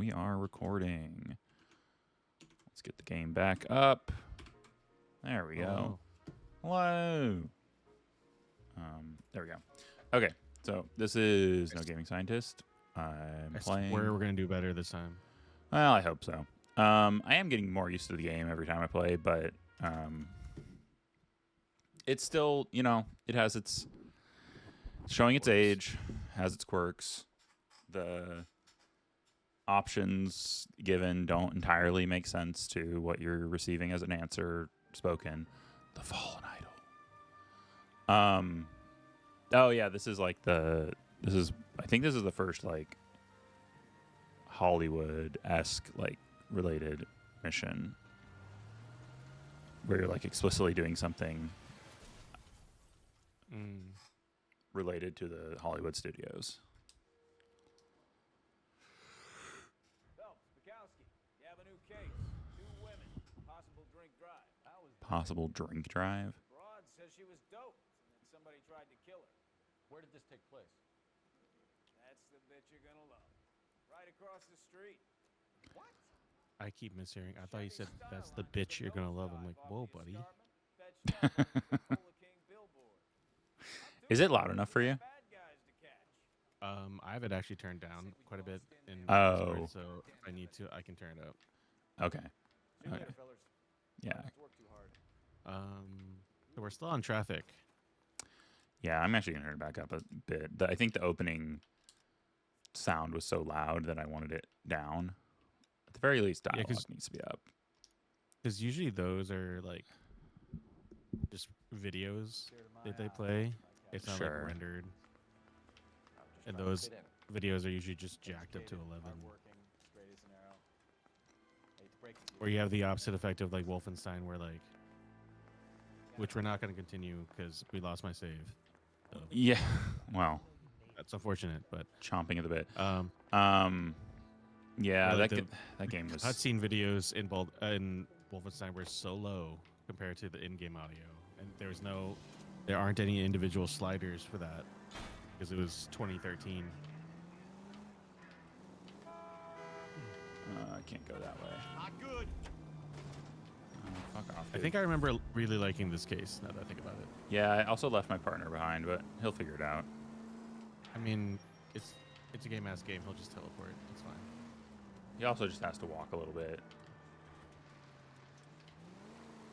we are recording. Let's get the game back up. There we go. Hello. There we go. Okay, so this is No Gaming Scientist. I'm playing. Where we're gonna do better this time. Well, I hope so. I am getting more used to the game every time I play, but it's still, you know, it has its showing its age, has its quirks. The options given don't entirely make sense to what you're receiving as an answer spoken. The Fallen Idol. Oh yeah, this is like I think this is the first like Hollywood-esque like related mission where you're like explicitly doing something related to the Hollywood studios. Phelps, Berkowsky, you have a new case. 2 women, possible drink drive. How was that? Possible drink drive? Broad says she was doped, and then somebody tried to kill her. Where did this take place? That's the bitch you're gonna love. Right across the street. What? I keep mishearing. I thought you said that's the bitch you're gonna love. I'm like, whoa, buddy. Is it loud enough for you? I have it actually turned down quite a bit in Oh. Discord, so if I need to, I can turn it up. Okay. Okay. Yeah. We're still on traffic. Yeah, I'm actually going to turn it back up a bit. I think the opening sound was so loud that I wanted it down. At the very least, dialogue needs to be up. Because usually those are like just videos that they play. It's not like rendered. And those videos are usually just jacked up to 11. Or you have the opposite effect of like Wolfenstein where like, which we're not going to continue because we lost my save. So. Yeah, well, that's unfortunate, but chomping at the bit. Yeah, like that game was. Cutscene videos in Wolfenstein were so low compared to the in-game audio, and there aren't any individual sliders for that because it was 2013. I can't go that way. Not good. Fuck off. I think I remember really liking this case now that I think about it. Yeah, I also left my partner behind, but he'll figure it out. I mean, it's a game-ass game. He'll just teleport. It's fine. He also just has to walk a little bit.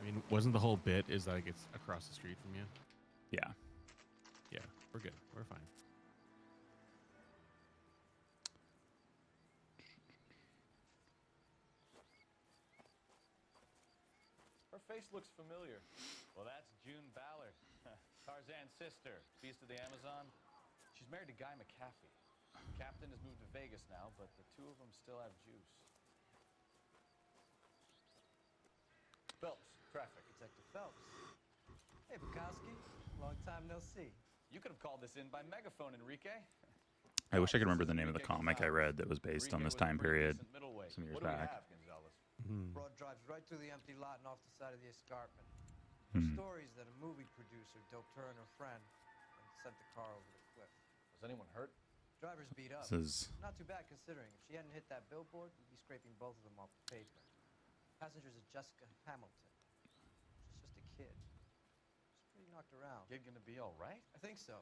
I mean, wasn't the whole bit is like it's across the street from you? Yeah. Yeah, we're good. We're fine. Her face looks familiar. Well, that's June Ballard, Tarzan's sister, beast of the Amazon. She's married to Guy McAfee. Captain has moved to Vegas now, but the two of them still have juice. Phelps, traffic. Detective Phelps. Hey, Berkowsky. Long time no see. You could have called this in by megaphone, Enrique. I wish I could remember the name of the comic I read that was based on this time period some years back. Broad drives right through the empty lot and off the side of the escarpment. Stories that a movie producer doped her and her friend and sent the car over the cliff. Was anyone hurt? Driver's beat up. This is Not too bad considering. If she hadn't hit that billboard, we'd be scraping both of them off the pavement. Passenger's is Jessica Hamilton. She's just a kid. She's pretty knocked around. Kid gonna be all right? I think so.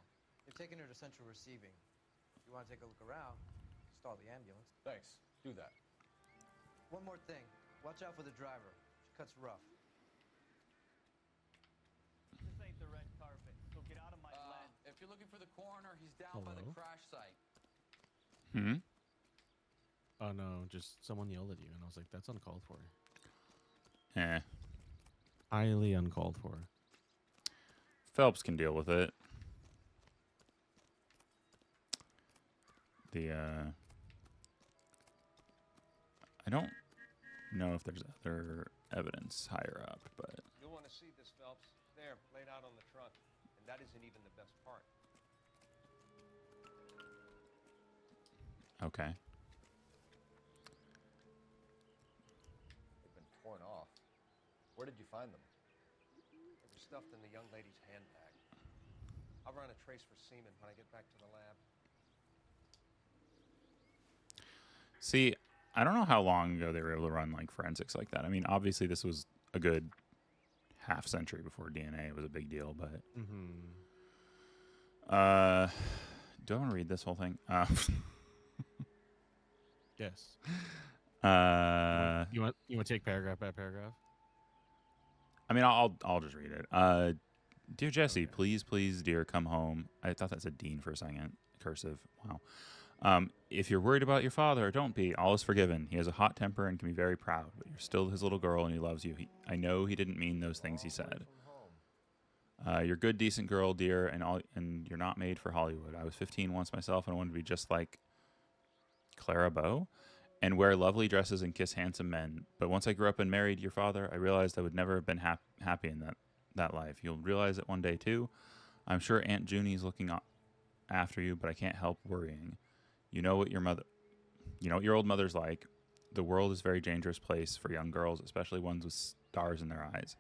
They've taken her to central receiving. If you want to take a look around, stall the ambulance. Thanks. Do that. One more thing. Watch out for the driver. She cuts rough. This ain't the red carpet, so get out of my lens. If you're looking for the coroner, he's down by the crash site. Oh no, just someone yelled at you, and I was like, that's uncalled for. Highly uncalled for. Phelps can deal with it. I don't know if there's other evidence higher up, but You'll want to see this, Phelps. There, laid out on the trunk. And that isn't even the best part. okay. They've been torn off. Where did you find them? They were stuffed in the young lady's handbag. I'll run a trace for semen when I get back to the lab. See, I don't know how long ago they were able to run like forensics like that. I mean, obviously this was a good half century before DNA was a big deal, but do I want to read this whole thing? Yes. I You want to take paragraph by paragraph? mean, I'll just read it. Dear Jesse, please, dear, come home. I thought that said Dean for a second. Cursive. Wow. If you're worried about your father, don't be. All is forgiven. He has a hot temper and can be very proud, but you're still his little girl and he loves you. I know he didn't mean those things he said. You're a good, decent girl, dear, and you're not made for Hollywood. I was 15 once myself, and I wanted to be just like Clara Bow and wear lovely dresses and kiss handsome men. But once I grew up and married your father, I realized I would never have been happy in that life. You'll realize it one day, too. I'm sure Aunt Junie's looking after you, but I can't help worrying. You know what your old mother's like. The world is a very dangerous place for young girls, especially ones with stars in their eyes.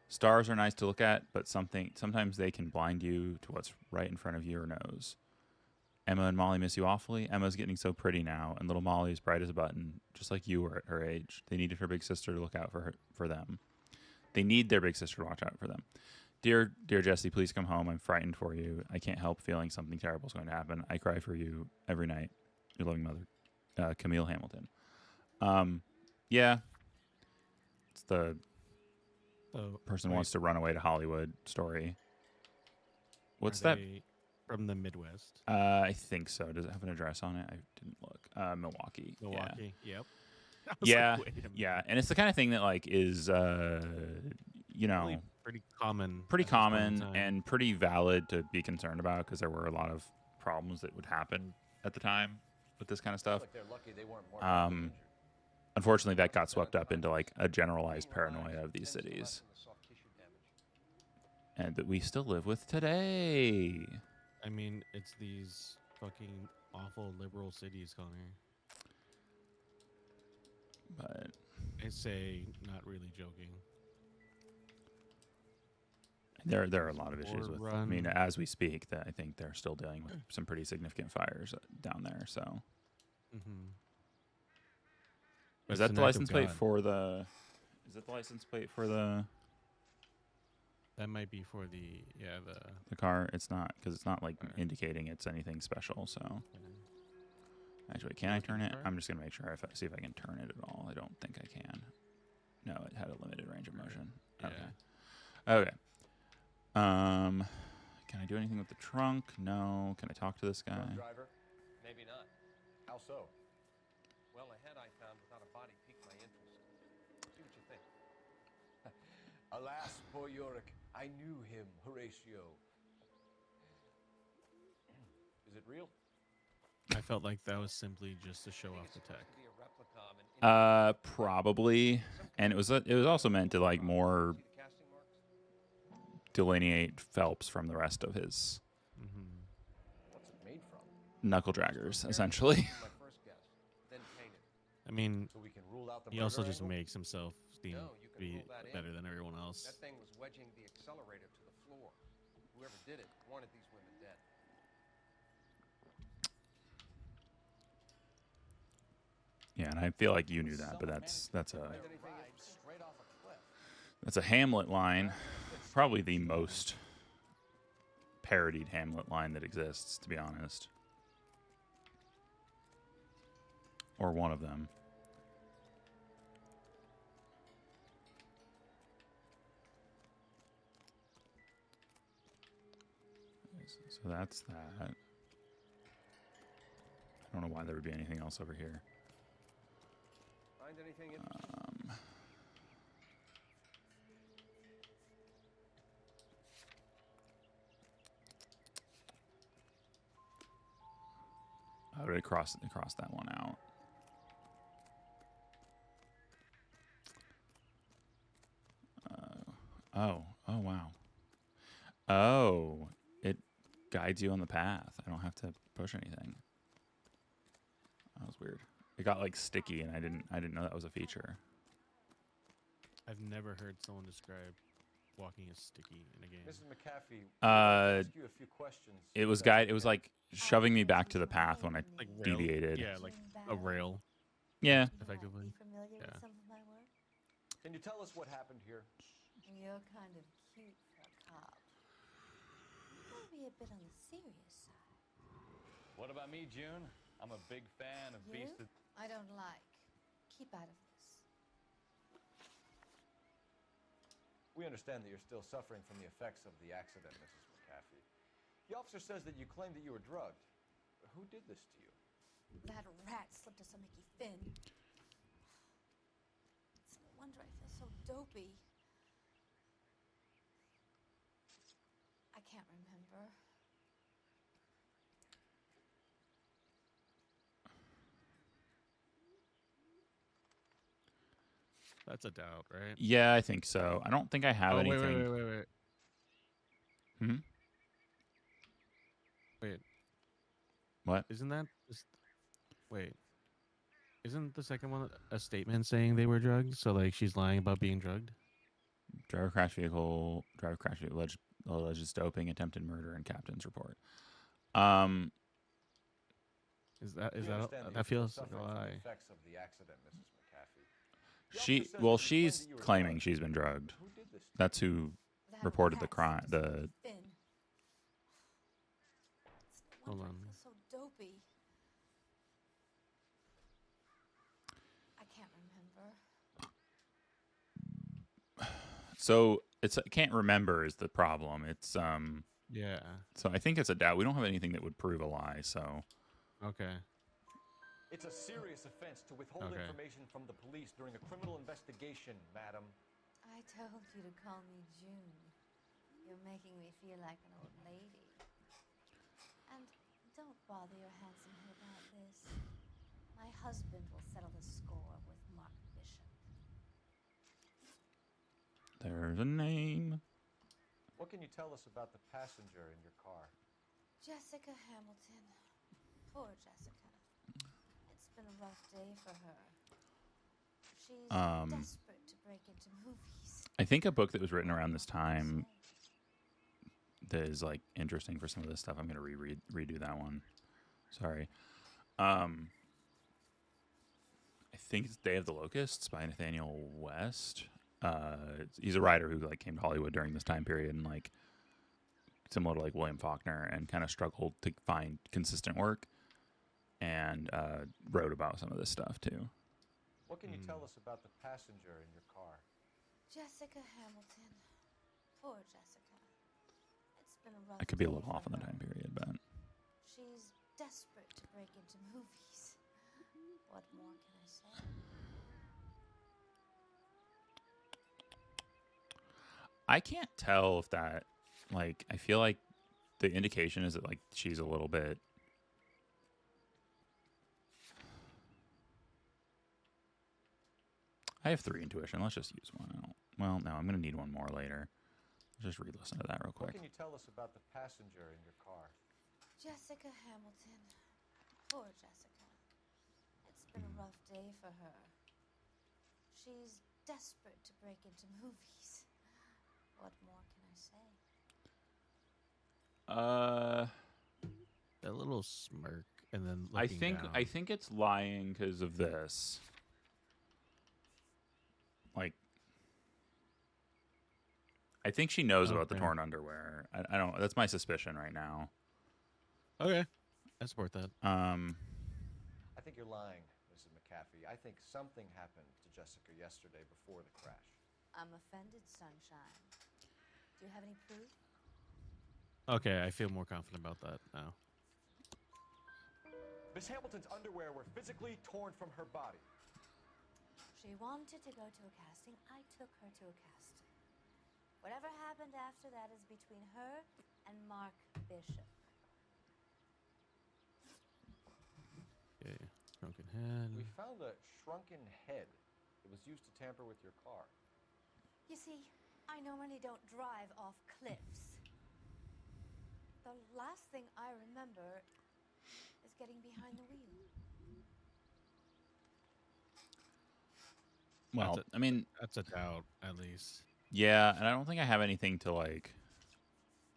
Stars are nice to look at, but sometimes they can blind you to what's right in front of your nose. Emma and Molly miss you awfully. Emma's getting so pretty now, and little Molly is bright as a button, just like you were at her age. They needed her big sister to look out for them. They need their big sister to watch out for them. Dear Jesse, please come home. I'm frightened for you. I can't help feeling something terrible is going to happen. I cry for you every night. Your loving mother, Camille Hamilton. Yeah. It's the person wants to run away to Hollywood story. What's that? From the Midwest. I think so. Does it have an address on it? I didn't look. Milwaukee. Milwaukee. Yeah. Yep. Yeah. Yeah. And it's the kind of thing that like is really pretty common and pretty valid to be concerned about because there were a lot of problems that would happen at the time with this kind of stuff. Like they're lucky they weren't more Unfortunately, that got swept up into like a generalized paranoia of these cities, and that we still live with today. I mean, it's these fucking awful liberal cities, Connor. But I say not really joking. There are a lot of issues with. I mean, as we speak, that I think they're still dealing with some pretty significant fires down there. So, is that the license plate for the? Is that the license plate for the? That might be for the car. It's not because it's not like indicating it's anything special. So, actually, can I turn it? I'm just gonna make sure see if I can turn it at all. I don't think I can. No, it had a limited range of motion. Yeah. Okay. Can I do anything with the trunk? No. Can I talk to this guy? Driver? Maybe not. How so? Well, a head I found without a body piqued my interest. See what you think. Alas, poor Yorick. I knew him, Horatio. Is it real? I felt like that was simply just to show off the tech. Probably. And it was also meant to like more delineate Phelps from the rest of his What's it made from? knuckle draggers, essentially. I mean, So we can rule out the he also murder just angle? makes himself seem No, you can be rule that better in. than everyone else. That thing was wedging the accelerator to the floor. Whoever did it wanted these women dead. Yeah, and I feel like you knew that, but that's a Hamlet line, probably the most parodied Hamlet line that exists, to be honest, or one of them. So that's that. I don't know why there would be anything else over here. Find anything interesting? I would cross that one out. Oh wow. Oh, it guides you on the path. I don't have to push anything. That was weird. It got like sticky, and I didn't know that was a feature. I've never heard someone describe walking as sticky in a game. Mrs. McAfee, I'll ask you a few questions. It was It was like shoving me back to the path when I Like rail, deviated. Yeah, like a rail. Yeah. effectively. Be familiar Yeah. with some of my work? Can you tell us what happened here? You're kind of cute for a cop. Gotta be a bit on the serious side. What about me, June? I'm a big fan of You? Beast of... I don't like. Keep out of this. We understand that you're still suffering from the effects of the accident, Mrs. McAfee. The officer says that you claimed that you were drugged. Who did this to you? That rat slipped us a Mickey Finn. It's no wonder I feel so dopey. I can't remember. That's a doubt, right? Yeah, I think so. I don't think I have Oh, anything. wait. Hmm? Wait. What? Isn't that just... Wait. Isn't the second one a statement saying they were drugged? So, like, she's lying about being drugged? Driver crash vehicle, alleges doping, attempted murder, and captain's report. Is We that understand that you're still feels like a suffering from the lie? effects of the accident, Mrs. McAfee. The officer says that you claimed She's that you were claiming drugged. she's been drugged. Who did this to you? That's who That reported the rat crime. slipped us a The Mickey Finn. It's no Hold wonder on. I feel so dopey. I can't remember. so it's I can't remember is the problem. It's Yeah. so I think it's a doubt. We don't have anything that would prove a lie. So Okay. It's a serious offense to withhold Okay. information from the police during a criminal investigation, madam. I told you to call me June. You're making me feel like an old lady. And don't bother your handsome head about this. My husband will settle the score with Mark Bishop. there's a name. What can you tell us about the passenger in your car? Jessica Hamilton. Poor Jessica. It's been a rough day for her. She's desperate to break into movies. I think a book that was written around this time that is like interesting for some of this stuff. I'm gonna redo that one. Sorry. I think it's Day of the Locusts by Nathaniel West. He's a writer who like came to Hollywood during this time period and like similar to like William Faulkner and kind of struggled to find consistent work and wrote about some of this stuff too. What can you tell us about the passenger in your car? Jessica Hamilton. Poor Jessica. It's been a rough I could be a day little for off on the her. time period, but She's desperate to break into movies. What more can I say? I can't tell if that like I feel like the indication is that like she's a little bit I have 3 intuition. Let's just use one. Well, no, I'm going to need one more later. Just re-listen to that real What quick. can you tell us about the passenger in your car? Jessica Hamilton. Poor Jessica. It's been a rough day for her. She's desperate to break into movies. What more can I say? That little smirk and then I looking think down. it's lying because of this. Like, I think she knows about the Okay. torn underwear. I don't. That's my suspicion right now. Okay. I support that. I think you're lying, Mrs. McAfee. I think something happened to Jessica yesterday before the crash. I'm offended, Sunshine. Do you have any proof? Okay, I feel more confident about that now. Miss Hamilton's underwear were physically torn from her body. She wanted to go to a casting. I took her to a casting. Whatever happened after that is between her and Mark Bishop. Okay. Shrunken head. We found a shrunken head that was used to tamper with your car. You see, I normally don't drive off cliffs. The last thing I remember is getting behind the wheel. Well, I mean, That's a doubt, at least. yeah, and I don't think I have anything to like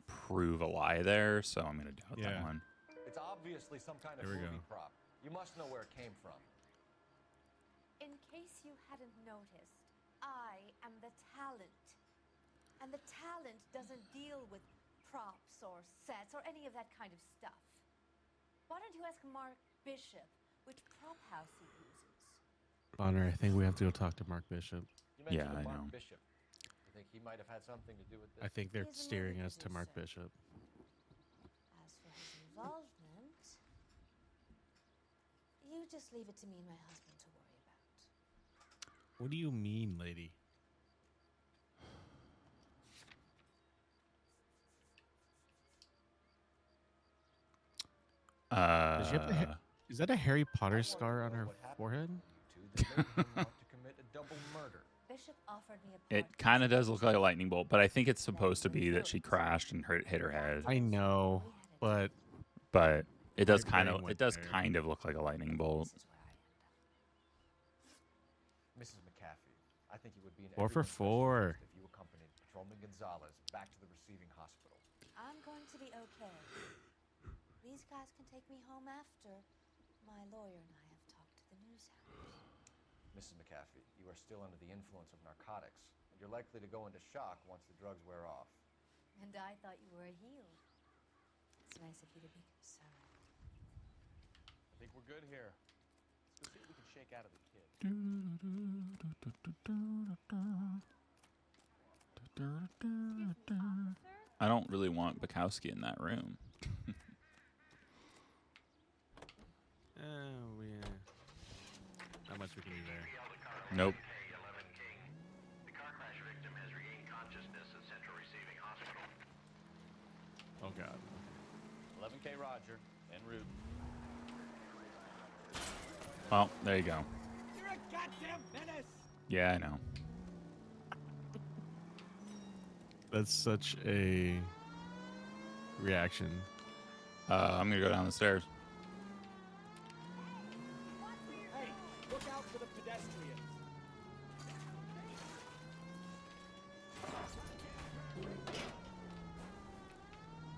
prove a lie there, so I'm gonna doubt that Yeah. one. It's obviously some kind of There we movie go. prop. You must know where it came from. case you hadn't noticed, I am the talent. And the talent doesn't deal with props or sets or any of that kind of stuff. Why don't you ask Mark Bishop which prop house he uses? Honor, I think we have to go talk to Mark Bishop. You mentioned Yeah, I Mark know. Bishop. You think he might have had something to do with this? I think they're He's a steering movie us to Mark producer. Bishop. As for his involvement, you just leave it to me and my husband to worry about. What do you mean, lady? Does she have the is that a Harry Potter scar on her forehead? That made him want to commit a double murder. Bishop offered me a It kind of does look like a lightning bolt, but I think it's supposed to be that she crashed and hit her head. I know, but it does my kind brain of went there. kind of look like a lightning bolt. This is where I end up. Mrs. McAfee, I think it would be in 4 for everyone's best 4. interest if you accompanied Patrolman Gonzalez back to the receiving hospital. I'm going to be okay. These guys can take me home after my lawyer and I have talked to the news house. Mrs. McAfee, you are still under the influence of narcotics, and you're likely to go into shock once the drugs wear off. And I thought you were a heel. It's nice of you to be concerned. I think we're good here. Let's go see what we can shake out of the kid. I don't really want Berkowsky in that room. Not much we can do there. Nope. The car crash victim has regained consciousness at Central Receiving Hospital. Oh god. 11K Roger, en route. Well, there you go. You're a goddamn menace! Yeah, I know. That's such a reaction. I'm gonna go down the stairs. Hey, look out for the pedestrians.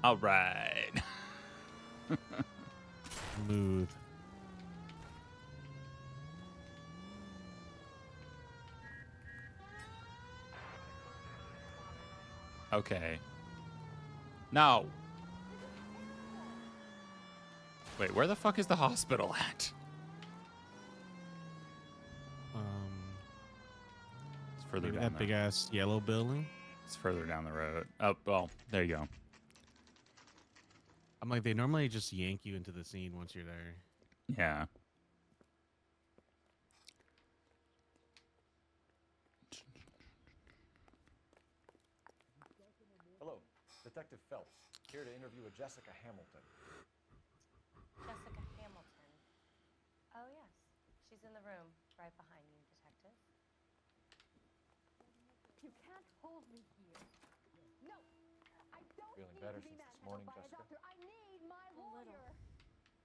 All right. Smooth. Okay. No. Wait, where the fuck is the hospital at? It's further Maybe down that the big ass yellow building. It's further down the road. Oh, well, there you go. I'm like, they normally just yank you into the scene once you're there. Yeah. Hello, Detective Phelps, here to interview a Jessica Hamilton. Jessica Hamilton. Oh, yes. She's in the room, right behind you, Detective. You can't hold me here. No, I don't Feeling need better to be since this manhandled morning, by a Jessica? doctor. I need my A little. lawyer.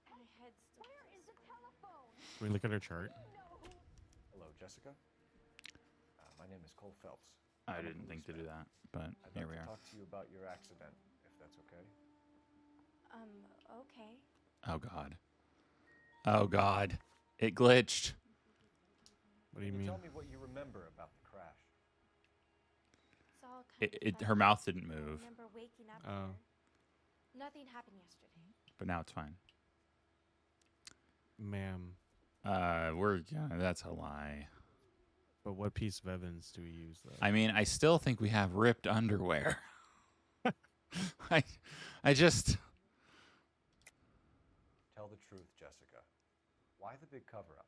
My head still Where is feels the telephone? Can we look at her chart? You know who. Hello, Jessica. My name is Cole Phelps. I I'm a didn't think to do policeman. that, but I'd here like we to are. talk to you about your accident, if that's okay. Okay. Oh god. Oh god. It glitched. What do you Can mean? tell me what you remember about the crash? It's all kind of Her fuzzy. mouth didn't I move, remember waking up Oh. here. Nothing happened yesterday. but now it's fine. Ma'am. That's a lie. But what piece of evidence do we use, though? I mean, I still think we have ripped underwear. I just Tell the truth, Jessica. Why the big cover-up?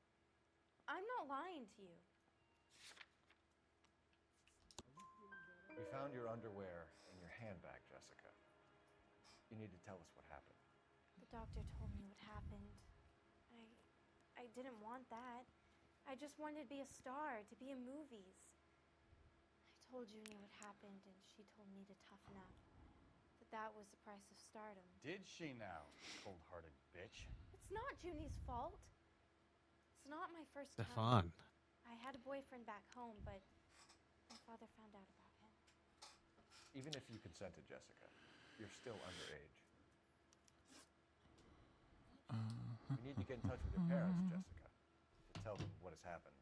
I'm not lying to you. We found your underwear in your handbag, Jessica. You need to tell us what happened. The doctor told me what happened. I didn't want that. I just wanted to be a star, to be in movies. I told Junie what happened, and she told me to toughen up. That was the price of stardom. Did she now, cold-hearted bitch? It's not Junie's fault. It's not my first Stefan. time. I had a boyfriend back home, but my father found out about him. Even if you consented, Jessica, you're still underage. You need to get in touch with your parents, Jessica, to tell them what has happened.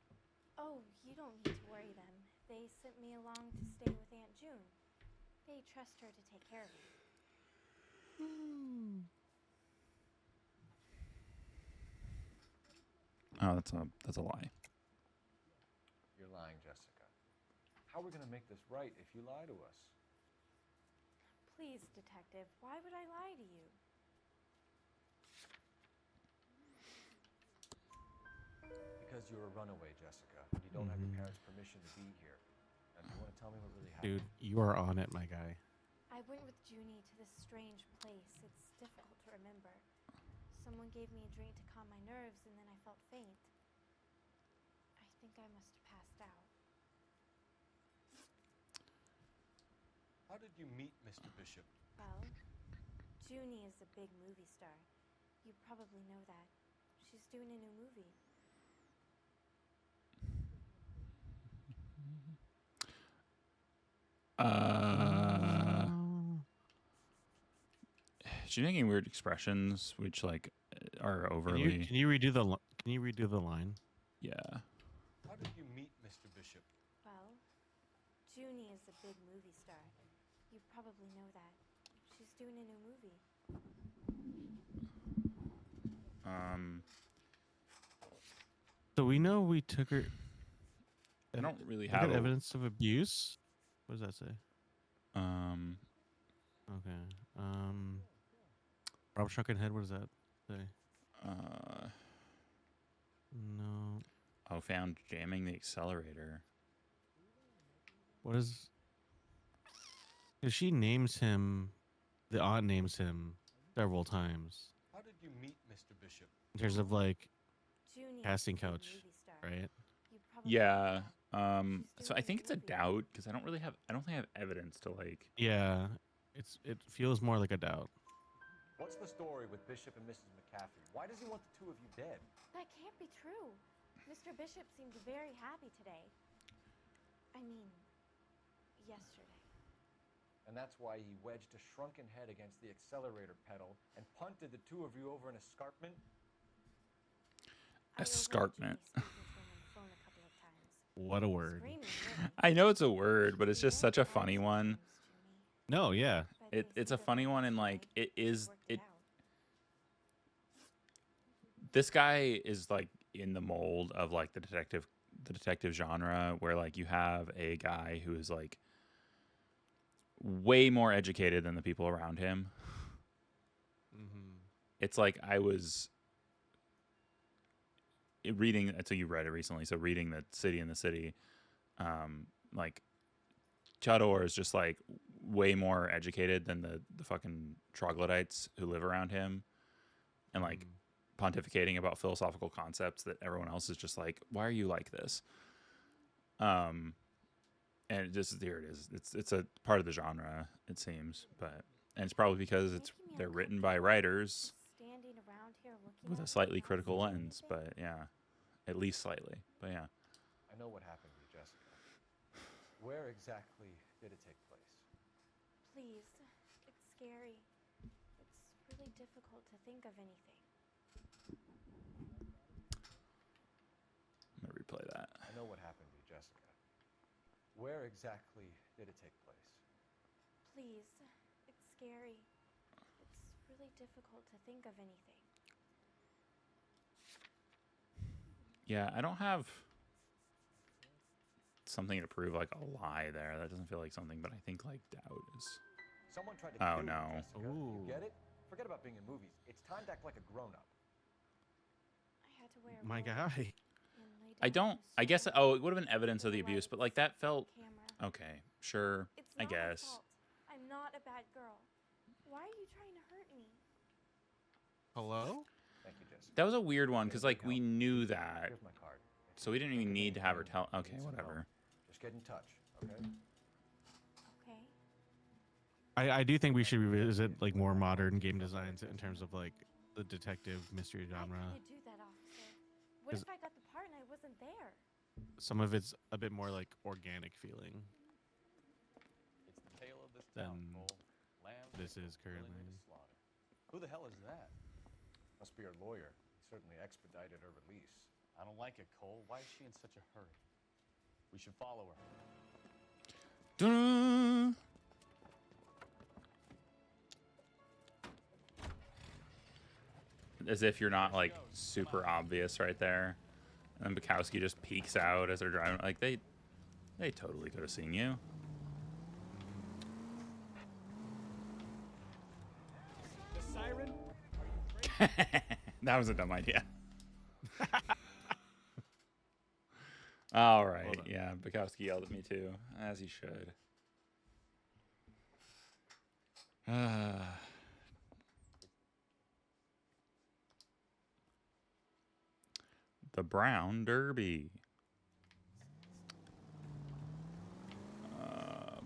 Oh, you don't need to worry them. They sent me along to stay with Aunt June. They trust her to take care of me. Oh, that's a lie. You're lying, Jessica. How are we going to make this right if you lie to us? Please, Detective, why would I lie to you? Because you're a runaway, Jessica, and you don't have your parents' permission to be here. Now, do you want to tell me what really happened? Dude, you are on it, my guy. I went with Junie to this strange place. It's difficult to remember. Someone gave me a drink to calm my nerves, and then I felt faint. I think I must have passed out. How did you meet Mr. Bishop? Well, Junie is a big movie star. You probably know that. She's doing a new movie. She's making weird expressions, which like are overly. Can you redo the line? Yeah. How did you meet Mr. Bishop? Well, Junie is a big movie star. You probably know that. She's doing a new movie. So we know we took her. I don't really We have got evidence of abuse. What does that say? Okay. Rob Shuckenhead, what does that say? No. Oh, found jamming the accelerator. What is? Because she names him, the aunt names him several times How did you meet Mr. Bishop? in terms of like Junie casting is a big couch, movie star. right? You probably Yeah. know that. So I think it's a doubt because I don't think I have evidence to like. Yeah, it feels more like a doubt. What's the story with Bishop and Mrs. McCaffrey? Why does he want the two of you dead? That can't be true. Mr. Bishop seemed very happy today. I mean, yesterday. And that's why he wedged a shrunken head against the accelerator pedal and punted the two of you over an escarpment? Escarpment. What a word. I know it's a word, but it's just such a funny one. No, yeah. It's a funny one, and like it. This guy is like in the mold of like the detective genre, where like you have a guy who is like way more educated than the people around him. It's like I was reading, so you read it recently, so reading The City in the City, like Chador is just like way more educated than the fucking troglodytes who live around him, and like pontificating about philosophical concepts that everyone else is just like, why are you like this? And here it is. It's a part of the genre, it seems, and it's probably because they're written by writers with a slightly critical lens, but yeah, at least slightly, but yeah. I know what happened to you, Jessica. Where exactly did it take place? Please, it's scary. It's really difficult to think of anything. Let me replay that. I know what happened to you, Jessica. Where exactly did it take place? Please, it's scary. It's really difficult to think of anything. Yeah, I don't have something to prove like a lie there. That doesn't feel like something, but I think like doubt is. Someone tried to Oh, kill you, no. Jessica. You get it? Forget about being in movies. It's time to act like a grown-up. I had to wear a My robe guy. and lay I down don't. on the I guess. stone. Oh, it would have been evidence of the The abuse, but like lights, that felt camera. okay. Sure, It's I not my guess. fault. I'm not a bad girl. Why are you trying to hurt me? Hello? Thank you, Jessica. That was a weird one because like we knew that, Here's my card. If so you we didn't think even of need to have her anything, tell. Okay, need some help, whatever. Just get in touch, okay? Okay. I do think we should revisit like more modern game designs in terms of like the detective mystery How genre. could you do that, officer? What if I got the part and I wasn't there? Some of it's a bit more like organic feeling It's the tale of this than town, Cole. Lambs this is willing currently. to slaughter. Who the hell is that? Must be her lawyer. He certainly expedited her release. I don't like it, Cole. Why is she in such a hurry? We should follow her. Dun. As if you're not like super obvious right there. And Berkowsky just peeks out as they're driving. Like they totally could have seen you. The siren? Are you crazy? That was a dumb idea. All right. Yeah, Berkowsky yelled at me too, as he should. The Brown Derby.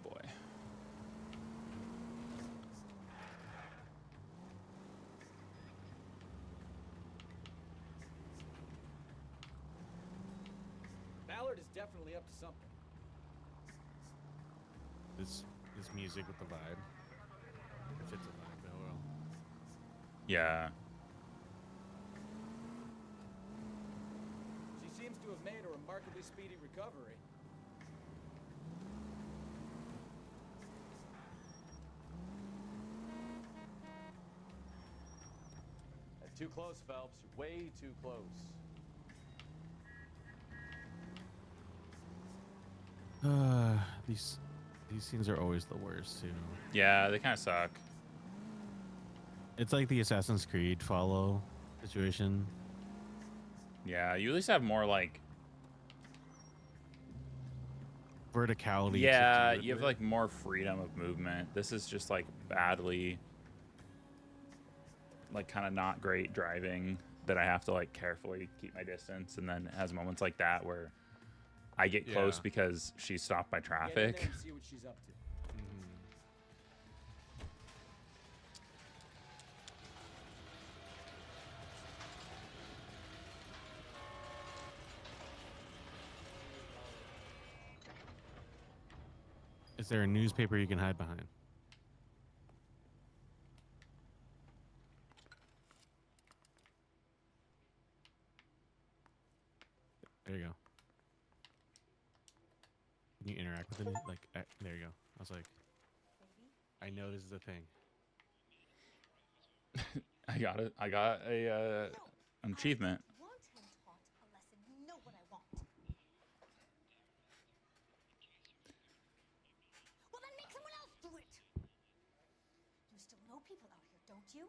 Boy. Ballard is definitely up to something. This music with the vibe. It fits the vibe real well. Yeah. She seems to have made a remarkably speedy recovery. Too close, Phelps. You're way too close. These scenes are always the worst too. Yeah, they kind of suck. It's like the Assassin's Creed follow situation. Yeah, you at least have more like Verticality. yeah, you have like more freedom of movement. This is just like badly, like kind of not great driving that I have to like carefully keep my distance, and then it has moments like that where I get close because she's stopped by Get in there traffic. and see what she's up to. Is there a newspaper you can hide behind? There you go. Can you interact with it? Like, there you go. I was like, I know this is a thing. I got an achievement. Want him taught a lesson. You know what I want. Well, then make someone else do it. You still know people out here, don't you?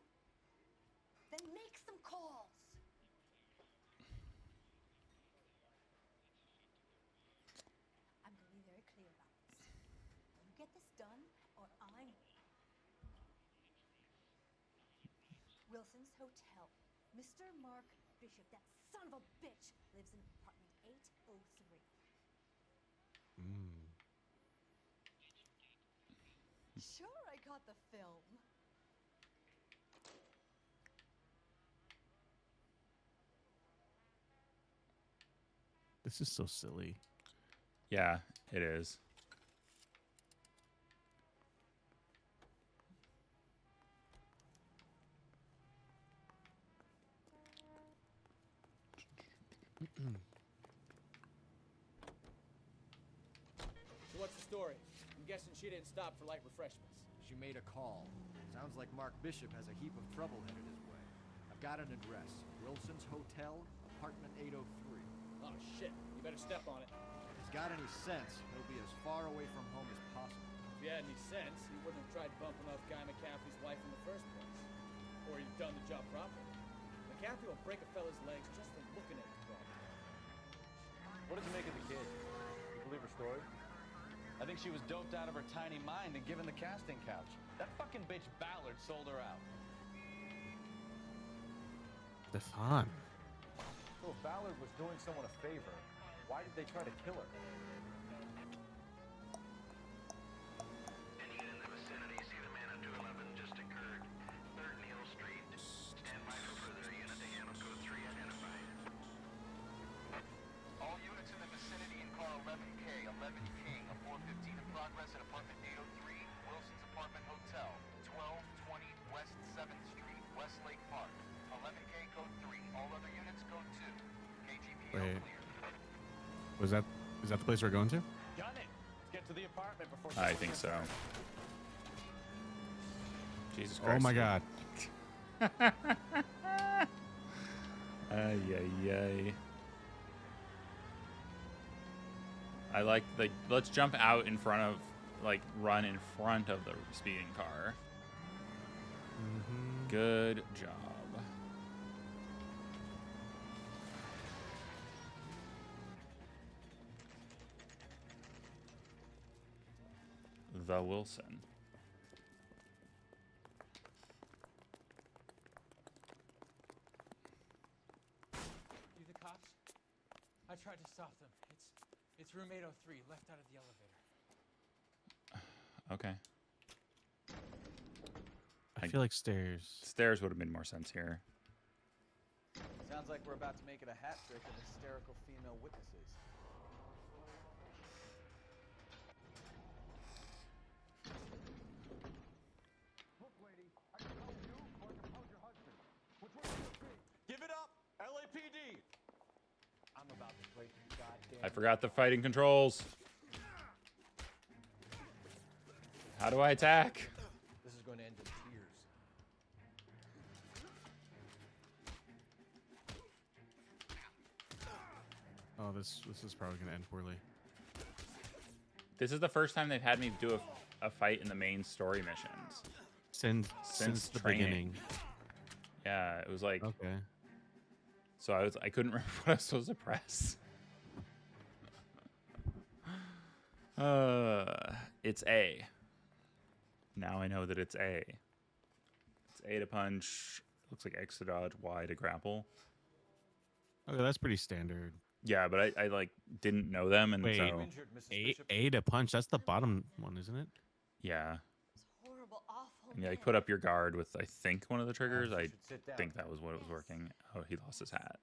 Then make some calls. I'm going to be very clear about this. You get this done, or I'm... Wilson's Hotel. Mr. Mark Bishop, that son of a bitch, lives in apartment 803. Sure, I got the film. This is so silly. Yeah, it is. So what's the story? I'm guessing she didn't stop for light refreshments. She made a call. Sounds like Mark Bishop has a heap of trouble headed his way. I've got an address. Wilson's Hotel, apartment 803. Oh shit, you better step on it. If he's got any sense, he'll be as far away from home as possible. If you had any sense, you wouldn't have tried bumping off Guy McCaffrey's wife in the first place. Or you've done the job properly. McCaffrey will break a fella's legs just for looking at the problem. What did you make of the kid? You believe her story? I think she was doped out of her tiny mind and given the casting couch. That fucking bitch Ballard sold her out. Stefan. So if Ballard was doing someone a favor, why did they try to kill her? Any in the vicinity, see the man at 211 just occurred. 3rd Neal Street. Stand by for further unit to handle code 3 identified. All units in the vicinity in car 11K, 11 King, a 415 in progress at apartment 803, Wilson's Apartment Hotel, 1220 West 7th Street, Westlake Park. 11K code 3, all other units code 2. KGP Wait. Is that the place we're going to? Done it. Let's get to the apartment before. I think so. Jesus Christ. Oh my God. Ay, ay, ay. I like the, let's jump out in front of, like, run in front of the speeding car. Mm-hmm. Good job. The Wilson. You the cops? I tried to stop them. It's room 803, left out of the elevator. Okay. I feel like stairs. Stairs would have made more sense here. Sounds like we're about to make it a hat trick of hysterical female witnesses. Look, lady, I can help you or I can help your husband. Which one will it be? Give it up, LAPD! I'm about to break your goddamn... I forgot the fighting controls. How do I attack? This is going to end in tears. Oh, this is probably gonna end poorly. This is the first time they've had me do a fight in the main story missions. Since the training. beginning. Yeah, it was like Okay. so I couldn't remember what I was supposed to press. It's A. Now I know that it's A. It's A to punch. Looks like X to dodge, Y to grapple. Okay, that's pretty standard. Yeah, but I like didn't know them, and Wait, so A to punch. That's the bottom one, isn't it? yeah. It's horrible, awful. And yeah, like put up your guard with I think one of the triggers. You I should sit down. think that was what was working. Oh, he lost his hat.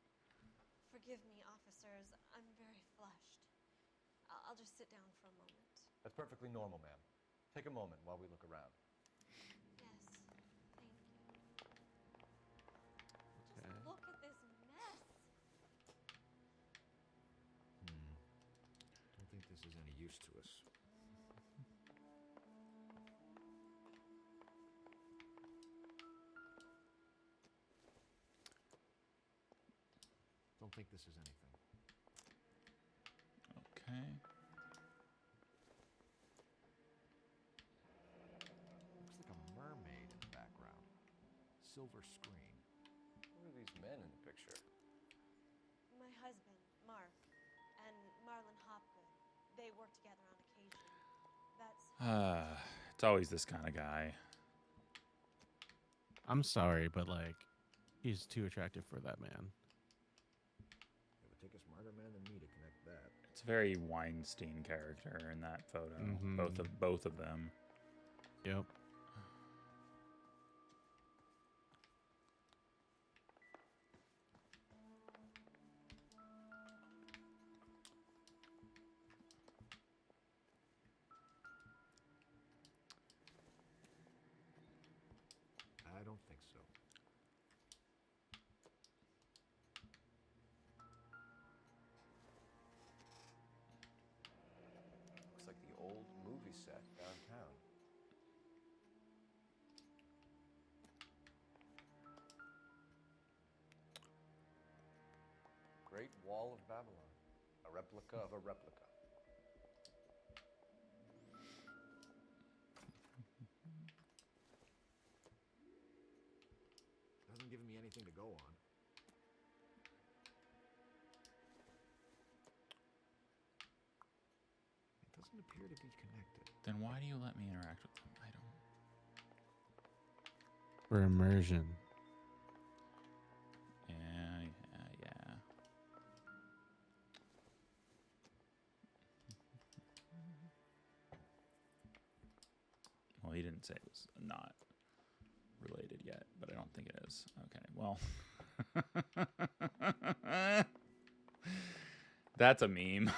Forgive me, officers. I'm very flushed. I'll just sit down for a moment. That's perfectly normal, ma'am. Take a moment while we look around. Yes, thank you. Okay. Just look at this mess. Don't think this is any use to us. Don't think this is anything. Okay. Looks like a mermaid in the background. Silver screen. Who are these men in the picture? My husband, Mark, and Marlon Hopgood. They work together on occasion. That's It's always this kind of guy. I'm sorry, but like, he's too attractive for that man. It would take a smarter man than me to connect that. It's a very Weinstein character in that photo. Mhm. Both of them. Yep. I don't think so. Looks like the old movie set downtown. Great Wall of Babylon. A replica of a replica. Doesn't give me anything to go on. It doesn't appear to be connected. Then why do you let me interact with them? I don't. For immersion. Yeah. Well, he didn't say it was not related yet, but I don't think it is. Okay, well. That's a meme.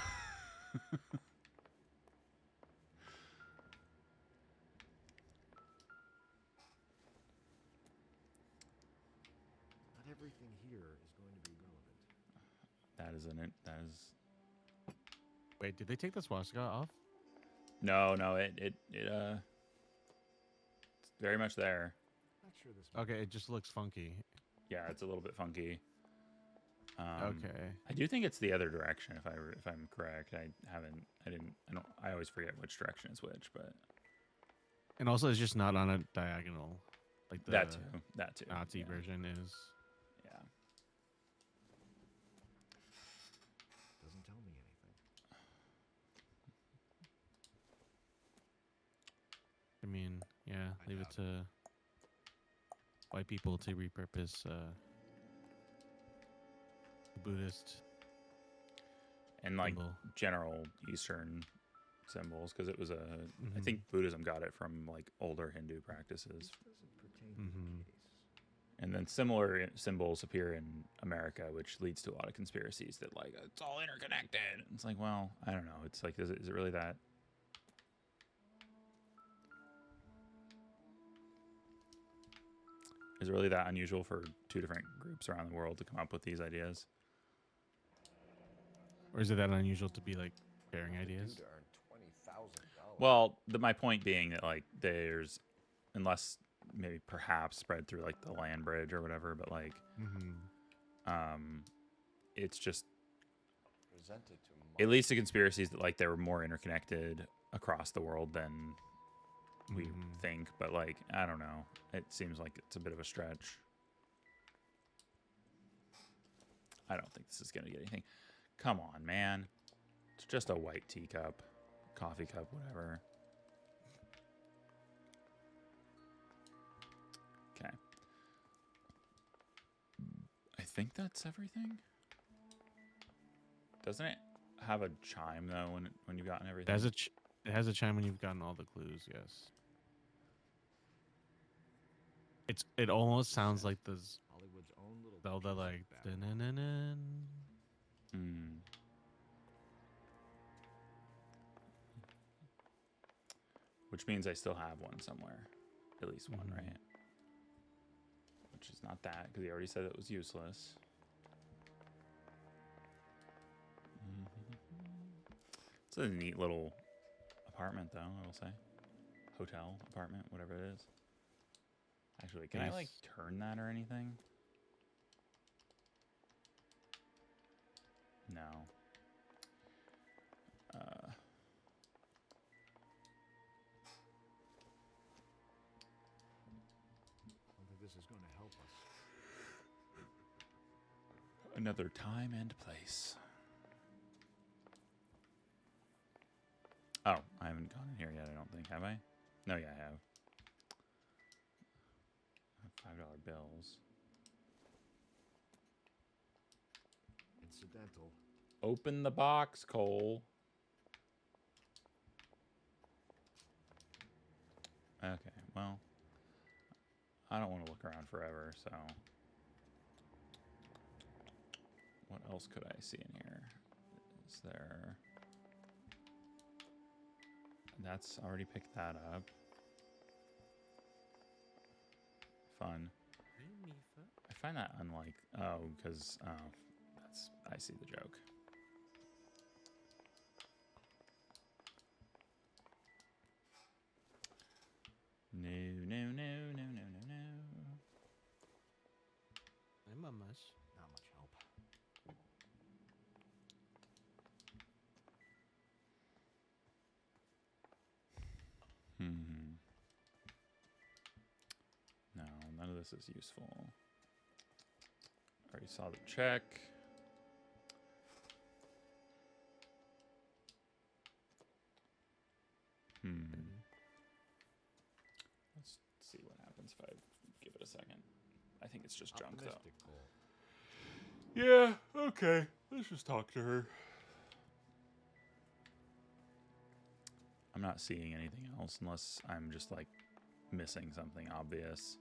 Not everything here is going to be relevant. That is an That is. Wait, did they take the swastika off? No, it's very much there. Not sure this. Okay, it just looks funky. Yeah, it's a little bit funky. Okay. I do think it's the other direction. If I'm correct, I always forget which direction is which, but. And also, it's just not on a diagonal, like the That too. Nazi version is. Yeah. Doesn't tell me anything. I mean, yeah, leave it to white people to repurpose Buddhist And like symbol. general Eastern symbols, because it was I think Buddhism got it from like older Hindu practices. Doesn't pertain to the case. And then similar symbols appear in America, which leads to a lot of conspiracies that like it's all interconnected. It's like, well, I don't know. It's like, is it really that? Is it really that unusual for two different groups around the world to come up with these ideas? Or is it that unusual to be like sharing ideas? To earn $20,000. Well, my point being that like there's, unless maybe perhaps spread through like the land bridge or whatever, but like, it's just Presented to at least the conspiracies that like they were more interconnected across the world than we think. But like, I don't know. It seems like it's a bit of a stretch. I don't think this is gonna get anything. Come on, man. It's just a white teacup, coffee cup, whatever. Okay. I think that's everything. Doesn't it have a chime though when you've gotten everything? It has a chime when you've gotten all the clues. Yes. It almost sounds like this Hollywood's own little Zelda, like. Dun-dun-dun-dun. Which means I still have one somewhere, at least one, right? Which is not that, because he already said it was useless. It's a neat little apartment, though, I will say. Hotel, apartment, whatever it is. Actually, can I, like, turn that or anything? No. I don't think this is going to help us. Another time and place. Oh, I haven't gone in here yet, I don't think. Have I? No, yeah, I have. $5 bills. Incidental. Open the box, Cole. Okay, well, I don't want to look around forever, so what else could I see in here? Is there... That's already picked that up. Fun. I find that unlike... Oh, because... Oh, that's... I see the joke. No, no, no, no, no, no, no. I'm a mess. Not much help. No, none of this is useful. Already saw the check. Let's see what happens if I give it a second. I think it's just junk, though. Yeah, okay. Let's just talk to her. I'm not seeing anything else unless I'm just, like, missing something obvious.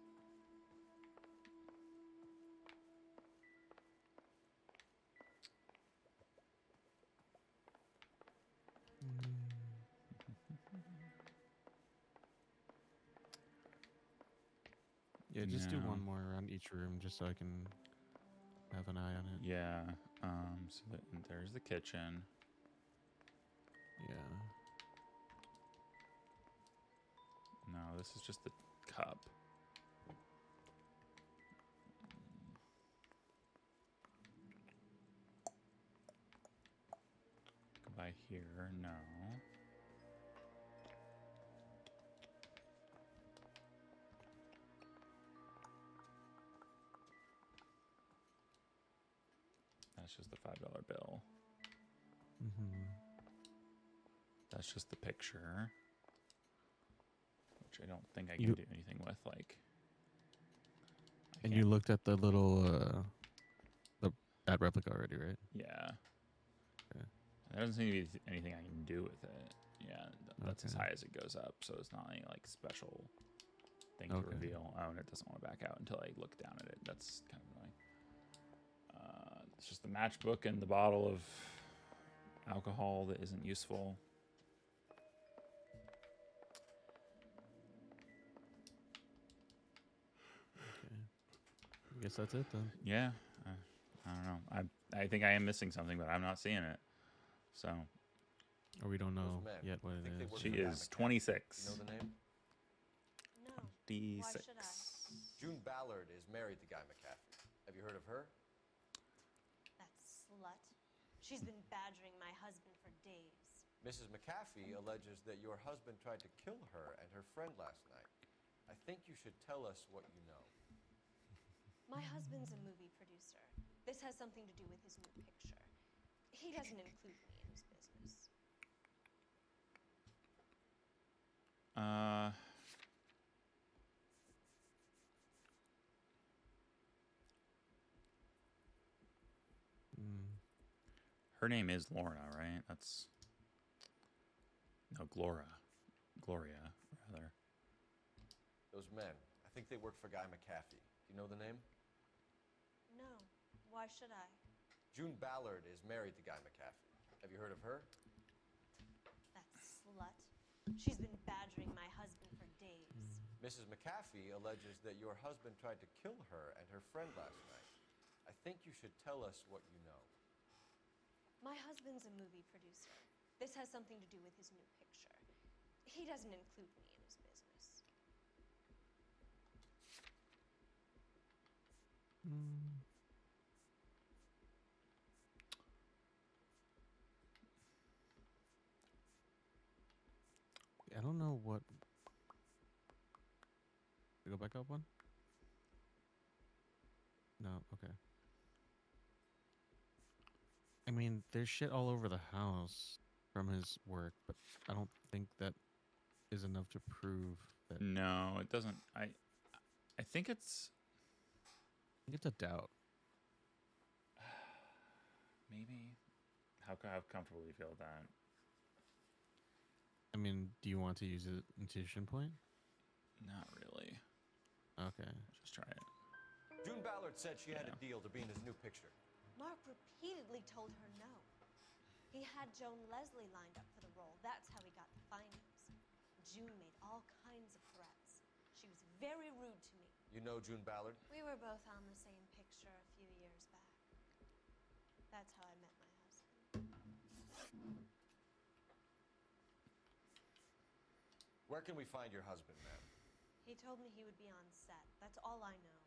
Yeah, just do one more around each room just so I can have an eye on it. Yeah. So there's the kitchen. Yeah. No, this is just the cup. Go by here. No. That's just the $5 bill. Mm-hmm. That's just the picture, which I don't think I can do anything with. Like, and you looked at the little that replica already, right? Yeah. Okay. There doesn't seem to be anything I can do with it. Yeah, that's as high as it goes up, so it's not any like special thing to reveal. Oh, and it doesn't want to back out until I look down at it. That's kind of annoying. It's just the matchbook and the bottle of alcohol that isn't useful. Okay. I guess that's it then. Yeah. I don't know. I think I am missing something, but I'm not seeing it. So. Or we don't know yet what it is. She is 26. You know the name? No. 26. Why should I? June Ballard is married to Guy McCaffrey. Have you heard of her? That slut. She's been badgering my husband for days. Mrs. McAfee alleges that your husband tried to kill her and her friend last night. I think you should tell us what you know. My husband's a movie producer. This has something to do with his new picture. He doesn't include me in his business. Her name is Lorna, right? That's... No, Gloria, rather. Those men, I think they work for Guy McAfee. Do you know the name? No. Why should I? June Ballard is married to Guy McAfee. Have you heard of her? That slut. She's been badgering my husband for days. Mrs. McAfee alleges that your husband tried to kill her and her friend last night. I think you should tell us what you know. My husband's a movie producer. This has something to do with his new picture. He doesn't include me in his business. I don't know what. Go back up one? No, okay. I mean, there's shit all over the house from his work, but I don't think that is enough to prove that. No, it doesn't. I think it's... I think it's a doubt. Maybe. How comfortable do you feel with that? I mean, do you want to use an intuition point? Not really. Okay. Let's just try it. June Ballard said she had a deal to be in his new picture. Mark repeatedly told her no. He had Joan Leslie lined up for the role. That's how he got the findings. June made all kinds of threats. She was very rude to me. You know June Ballard? We were both on the same picture a few years back. That's how I met my husband. Where can we find your husband, ma'am? He told me he would be on set. That's all I know.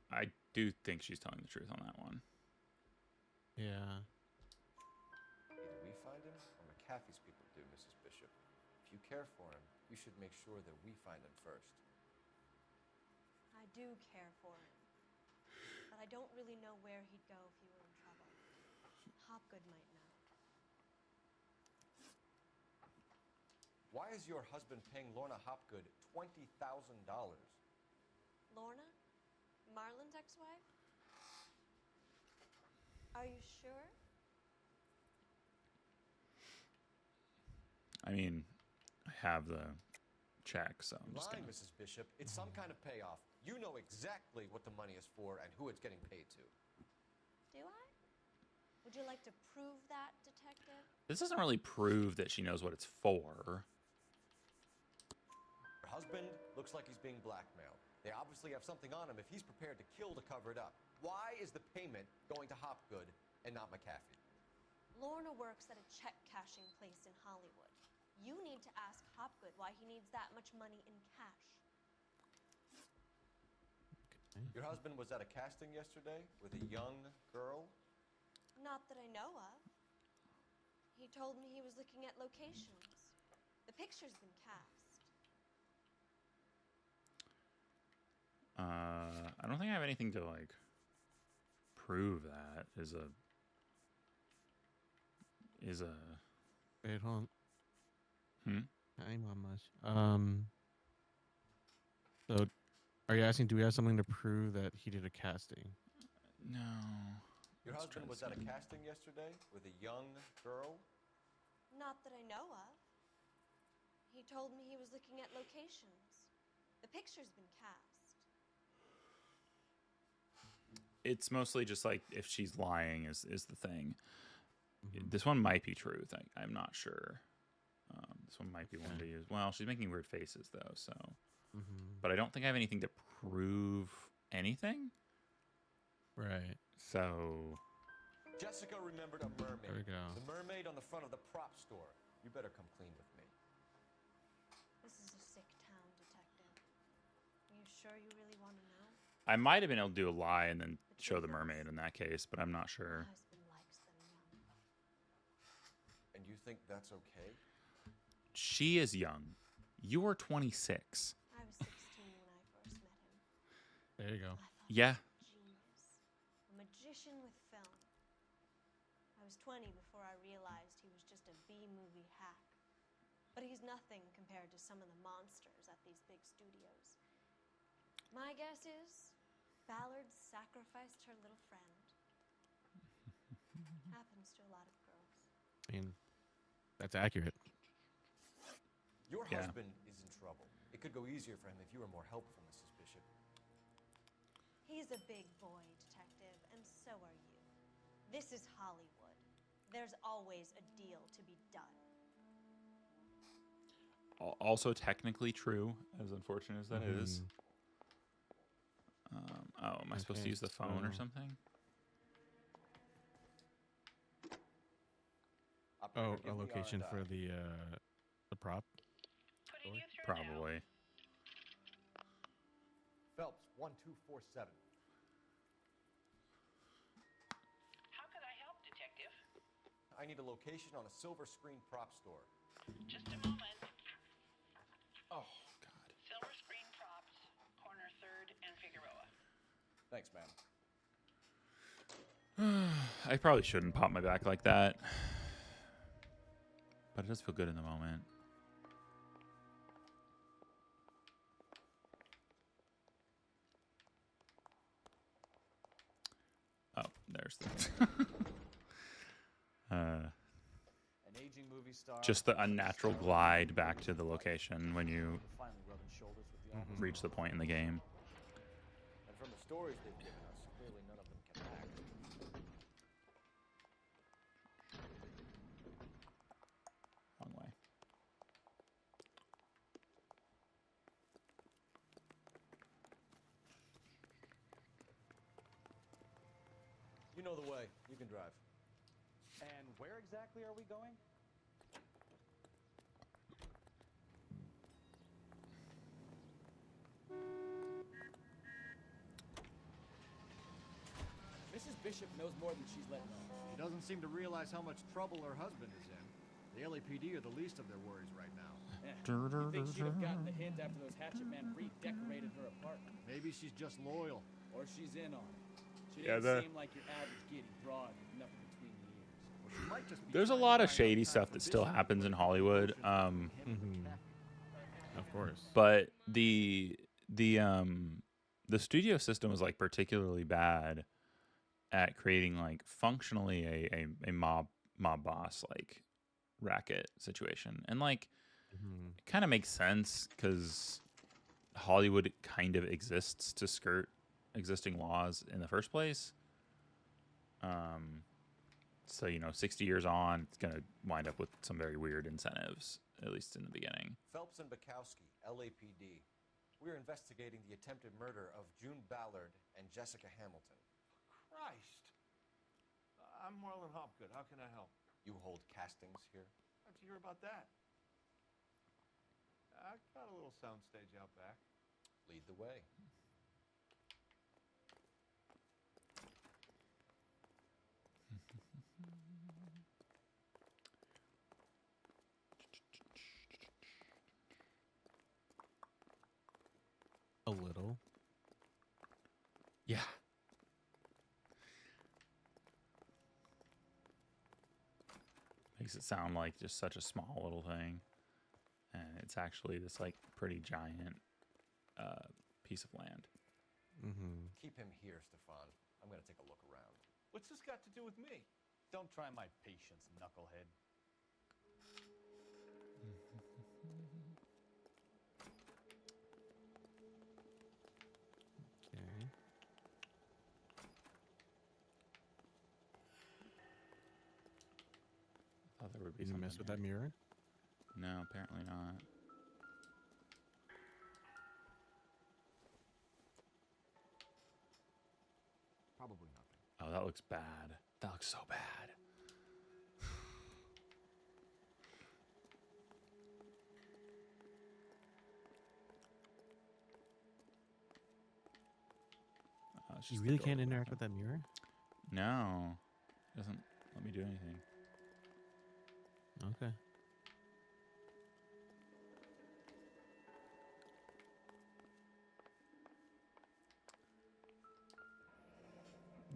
I do think she's telling the truth on that one. Yeah. Either we find him or McAfee's people do, Mrs. Bishop. If you care for him, you should make sure that we find him first. I do care for him. But I don't really know where he'd go if he were in trouble. Hopgood might know. Why is your husband paying Lorna Hopgood $20,000? Lorna? Marlon's ex-wife? Are you sure? I mean, I have the check, so I'm just Lying, gonna... Mrs. Bishop. It's some kind of payoff. You know exactly what the money is for and who it's getting paid to. Do I? Would you like to prove that, detective? This doesn't really prove that she knows what it's for. Your Your husband looks like he's being blackmailed. They obviously have something on him if he's prepared to kill to cover it up. Why is the payment going to Hopgood and not McAfee? Lorna works at a check cashing place in Hollywood. You need to ask Hopgood why he needs that much money in cash. Your husband was at a casting yesterday with a young girl? Not that I know of. He told me he was looking at locations. The picture's been cast. I don't think I have anything to like prove that is a Wait, hold on. I'm on much. So are you asking, do we have something to prove that he did a casting? No. Your husband was at a casting yesterday with a young girl? Not that I know of. He told me he was looking at locations. The picture's been cast. It's mostly just like if she's lying is the thing. This one might be true. I'm not sure. This one might be one to use. Well, she's making weird faces though, so. But I don't think I have anything to prove anything. Right. So. Jessica remembered a mermaid. There we go. The mermaid on the front of the prop store. You better come clean with me. This is a sick town, Detective. Are you sure you really want to know? I might have been able to do a lie and then show the mermaid in that case, but I'm not sure. My husband likes them young. And you think that's okay? She is young. You are 26. I was 16 when I first met him. There you go. Yeah. Genius. A magician with film. I was 20 before I realized he was just a B-movie hack. But he's nothing compared to some of the monsters at these big studios. My guess is Ballard sacrificed her little friend. Happens to a lot of girls. I mean, that's accurate. Your husband is in trouble. It could go easier for him if you were more helpful, Mrs. Bishop. He's a big boy, Detective, and so are you. This is Hollywood. There's always a deal to be done. Also technically true, as unfortunate as that is. Oh, am I supposed to use the phone or something? Oh, a location for the prop? Probably. Phelps, 1247. How can I help, Detective? I need a location on a silver screen prop store. Just a moment. Oh, God. Silver Screen Props, corner 3rd and Figueroa. Thanks, ma'am. I probably shouldn't pop my back like that. But it does feel good in the moment. Oh, there's the... An aging movie star. Just the unnatural glide back to the location when you Finally rubbing shoulders with the officer. reach the point in the game. And from the stories they've given us, clearly none of them can act. Wrong way. You know the way. You can drive. And where exactly are we going? Mrs. Bishop knows more than she's letting on. She doesn't seem to realize how much trouble her husband is in. The LAPD are the least of their worries right now. You think she'd have gotten the hint after those hatchet men redecorated her apartment? Maybe she's just loyal. Or she's in on it. She Yeah, didn't seem like your average giddy broad with nothing between the ears. Well, she might just be There's a lot of shady stuff that still happens in Hollywood. Of course. But the studio system was like particularly bad at creating like functionally a mob boss like racket situation. And like it kind of makes sense because Hollywood kind of exists to skirt existing laws in the first place. So, 60 years on, it's going to wind up with some very weird incentives. at least in the beginning. Phelps and Berkowsky, LAPD. We're investigating the attempted murder of June Ballard and Jessica Hamilton. Christ. I'm Marlon Hopgood. How can I help? You hold castings here? How'd you hear about that? I got a little soundstage out back. Lead the way. A little. Yeah. Makes it sound like just such a small little thing. And it's actually this like pretty giant piece of land. Mm-hmm. Keep him here, Stefan. I'm gonna take a look around. What's this got to do with me? Don't try my patience, knucklehead. Okay. I thought there would be Did you something mess with here. that mirror? No, apparently not. Probably nothing. Oh, that looks bad. That looks so bad. It's You just the really door can't opening. interact with that mirror? No. It doesn't let me do anything. Okay.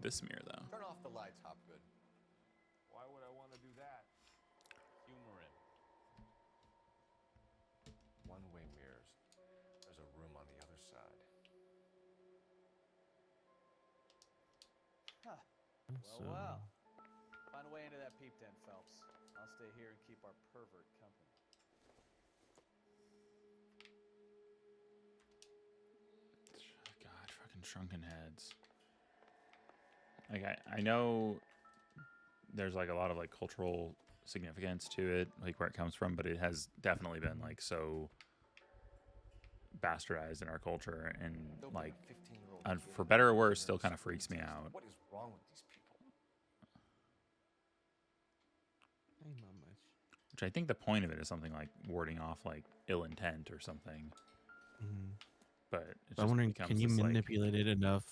This mirror, though. Turn off the lights, Hopgood. Why would I want to do that? Humor him. One-way mirrors. There's a room on the other side. Huh. So- Well. Find a way into that peep tent, Phelps. I'll stay here and keep our pervert company. God, fucking shrunken heads. Like I know there's like a lot of like cultural significance to it, like where it comes from, but it has definitely been like so bastardized in our culture, and like, and for better or worse, still kind of freaks me out. What is wrong with these people? Hey, not much. Which I think the point of it is something like warding off like ill intent or something. Mm-hmm. But it I'm just wondering, becomes can you this, like, manipulate it enough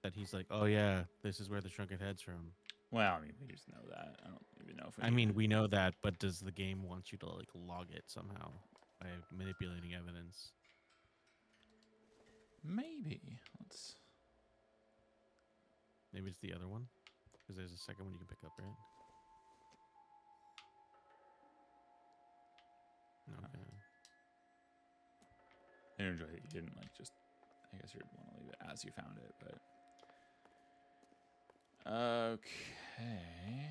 that he's like, oh yeah, this is where the shrunken head's from? well, I mean, we just know that. I don't even know if we I mean, we know that, but does the game want you to like log it somehow by manipulating evidence? maybe. Let's. Maybe it's the other one, because there's a second one you can pick up, right? Okay. I enjoy that you didn't like just. I guess you'd want to leave it as you found it, but. Okay.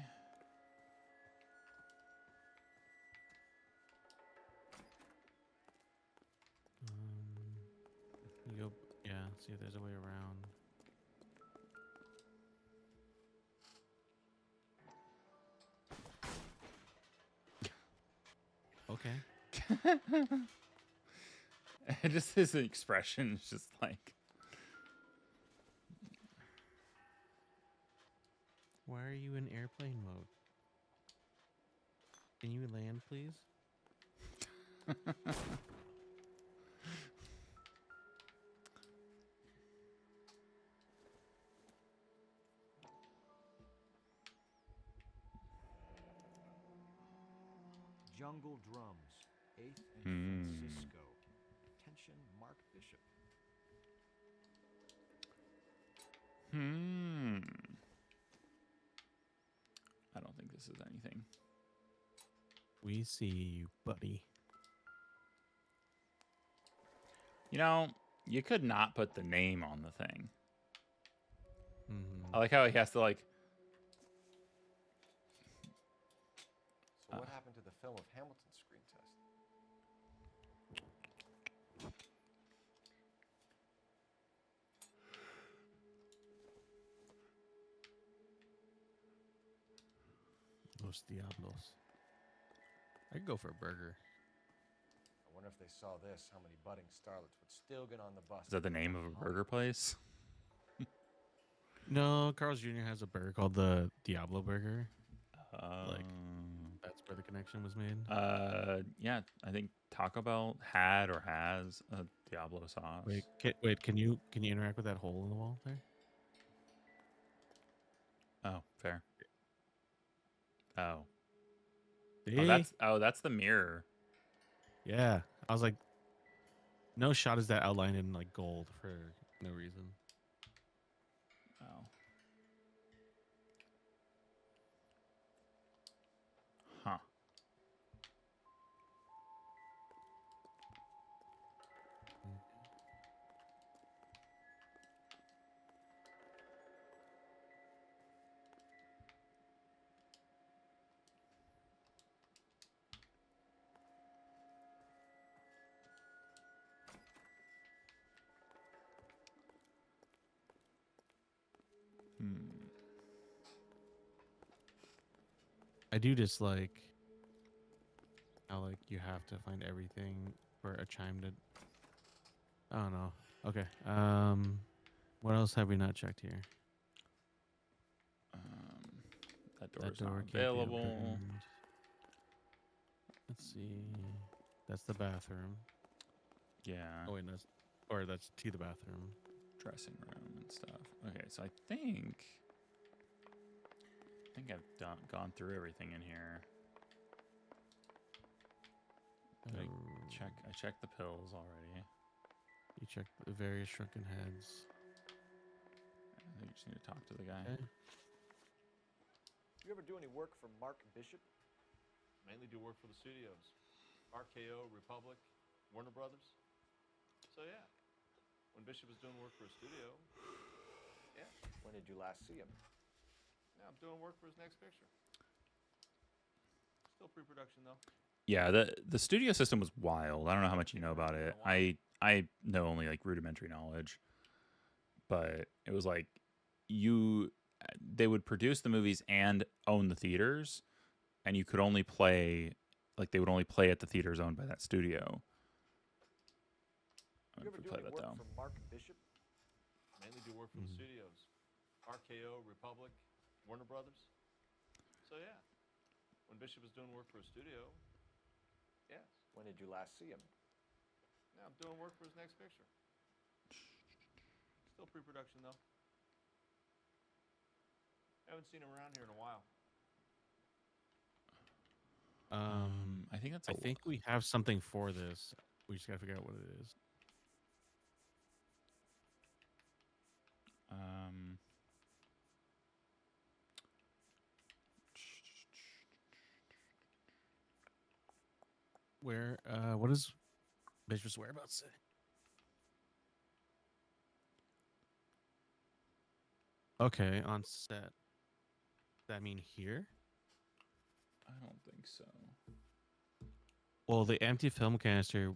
You go, yeah, see if there's a way around. Okay. Just his expression is just like. Why are you in airplane mode? Can you land, please? Jungle Drums, 8th and Francisco. Attention, Mark Bishop. I don't think this is anything. We see you, buddy. You know, you could not put the name on the thing. Mm-hmm. I like how he has to like. So what happened to the film of Hamilton's screen test? Los Diablos. I could go for a burger. I wonder if they saw this, how many budding starlets would still get on the bus. Is that the name of a burger place? No, Carl's Jr. has a burger called the Diablo Burger. Like that's where the connection was made. Yeah, I think Taco Bell had or has a Diablo sauce. Wait, can you interact with that hole in the wall there? Oh, fair. Oh. See? That's the mirror. Yeah, I was like, no shot is that outlined in like gold for no reason. Oh. Huh. I do dislike how like you have to find everything for a chime to. I don't know. Okay. What else have we not checked here? That door's door not can't be available. opened. Let's see. That's the bathroom. Yeah. Oh wait, that's to the bathroom. Dressing room and stuff. Okay, so I think I've gone through everything in here. I checked the pills already. You checked the various shrunken heads. I think you just need to talk to the guy. Okay. You ever do any work for Mark Bishop? Mainly do work for the studios. RKO, Republic, Warner Brothers. So yeah, when Bishop was doing work for a studio, yeah. When did you last see him? Now I'm doing work for his next picture. Still pre-production though. Yeah, the studio system was wild. I don't know how much you know about it. I know only like rudimentary knowledge. But it was like they would produce the movies and own the theaters, and you could only play they would only play at the theaters owned by that studio. You ever do any work for Mark Bishop? Mainly do work for the studios. RKO, Republic, Warner Brothers. So yeah, when Bishop was doing work for a studio, yes. When did you last see him? Now I'm doing work for his next picture. Still pre-production though. Haven't seen him around here in a while. I think that's. I think we have something for this. We just gotta figure out what it is. Where? What does Bishop's whereabouts say? Okay, on set. Does that mean here? I don't think so. Well, the empty film canister.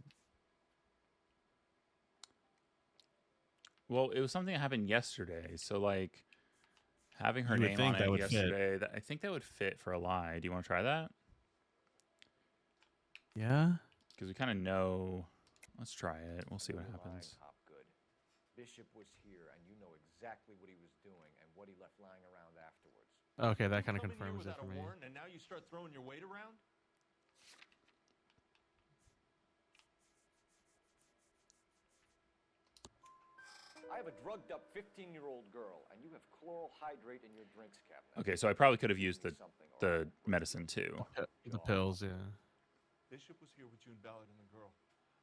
Well, it was something that happened yesterday. So like having her You would name think on that it would yesterday, I think that would fit for a lie. Do you want to try that? Yeah. Because we kind of know. Let's try it. We'll see what happens. Hopgood. Bishop was here, and you know exactly what he was doing and what he left lying around afterwards. Okay, that kind of Come in here confirms it without for a me. warrant, and now you start throwing your weight around? I have a drugged up 15-year-old girl, and you have chloral hydrate in your drinks cabinet. Okay, so I probably could have used the medicine too. The pills, yeah. Bishop was here with June Ballard and the girl.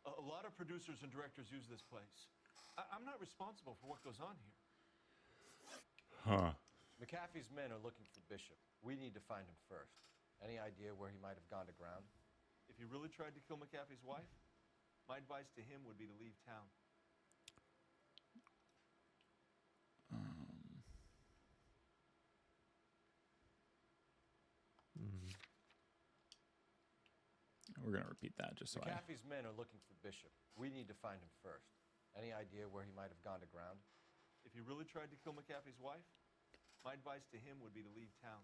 A lot of producers and directors use this place. I'm not responsible for what goes on here. Huh. McAfee's men are looking for Bishop. We need to find him first. Any idea where he might have gone to ground? If he really tried to kill McAfee's wife, my advice to him would be to leave town. We're gonna repeat that just so McAfee's men are looking for Bishop. We need to find him first. Any idea where he might have gone to ground? If he really tried to kill McAfee's wife, my advice to him would be to leave town.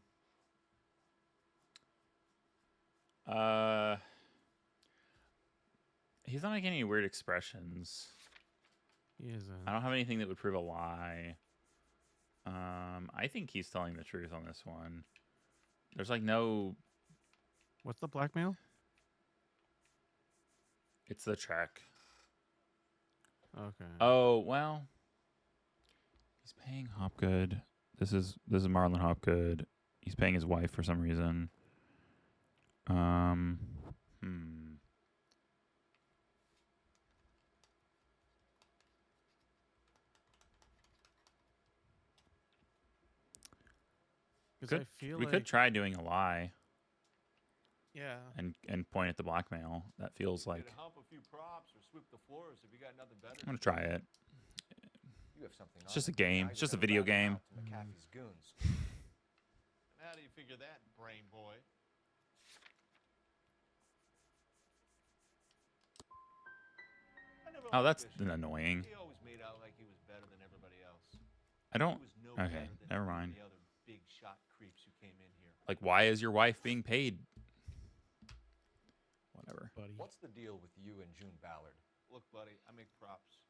He's not making any weird expressions. He isn't. I don't have anything that would prove a lie. I think he's telling the truth on this one. There's like no... What's the blackmail? It's the check. Okay. Oh, well. He's paying Hopgood. This is Marlon Hopgood. He's paying his wife for some reason. We could try doing a lie. Yeah. And point at the blackmail. That feels like... Hump a few props or sweep the floors if you got nothing better. I'm gonna try it. You have something. It's just a game. It's just a video game. McAfee's goons. And how do you figure that, brain boy? Oh, that's annoying. He always made out like he was better than everybody else. I don't... He was no Okay, better than never any of mind. the other big shot creeps who came in here. Like, why is your wife being paid? Whatever. Buddy. What's the deal with you and June Ballard? Look, buddy, I make props.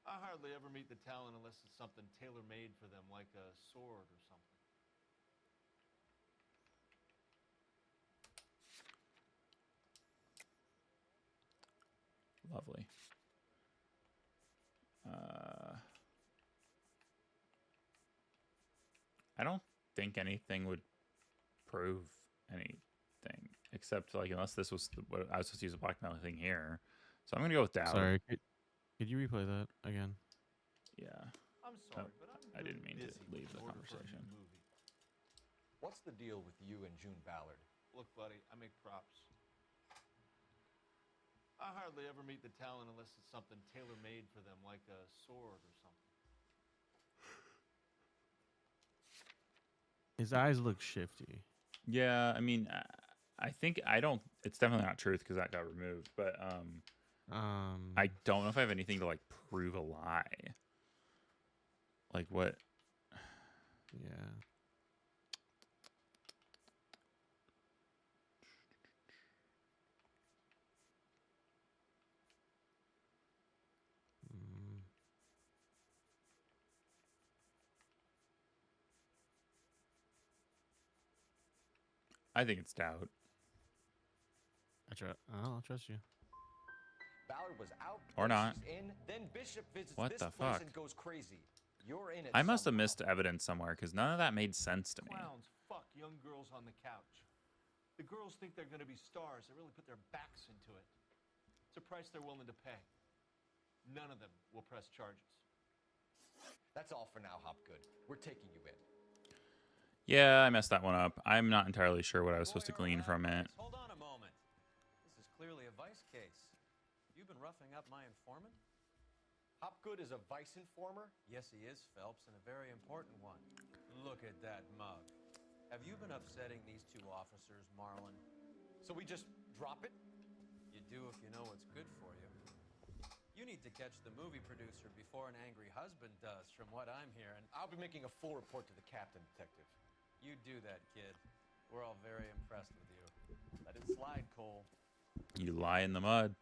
I hardly ever meet the talent unless it's something tailor-made for them, like a sword or something. Lovely. I don't think anything would prove anything, except like unless this was what I was supposed to use a blackmail thing here. So I'm gonna go with doubt. Sorry, could you replay that again? Yeah. I'm sorry, but I didn't mean to leave the conversation. What's the deal with you and June Ballard? Look, buddy, I make props. I hardly ever meet the talent unless it's something tailor-made for them, like a sword or something. His eyes look shifty. Yeah, I mean, I think I don't. It's definitely not truth because that got removed. But I don't know if I have anything to like prove a lie. Like what? Yeah. I think it's doubt. I'll trust you. Ballard was out. Or not. She's in. Then Bishop visits What this the place fuck? and goes crazy. You're in it. I must have somehow. missed evidence somewhere because none of that made sense to me. Clowns fuck young girls on the couch. The girls think they're going to be stars. They really put their backs into it. It's a price they're willing to pay. None of them will press charges. That's all for now, Hopgood. We're taking you in. Yeah, I messed that one up. I'm not entirely sure what I was supposed to glean from it. Hold on a moment. This is clearly a vice case. You've been roughing up my informant? Hopgood is a vice informer? Yes, he is, Phelps, and a very important one. Look at that mug. Have you been upsetting these two officers, Marlon? So we just drop it? You do if you know what's good for you. You need to catch the movie producer before an angry husband does, from what I'm hearing. I'll be making a full report to the captain, detective. You do that, kid. We're all very impressed with you. Let it slide, Cole. You lie in the mud.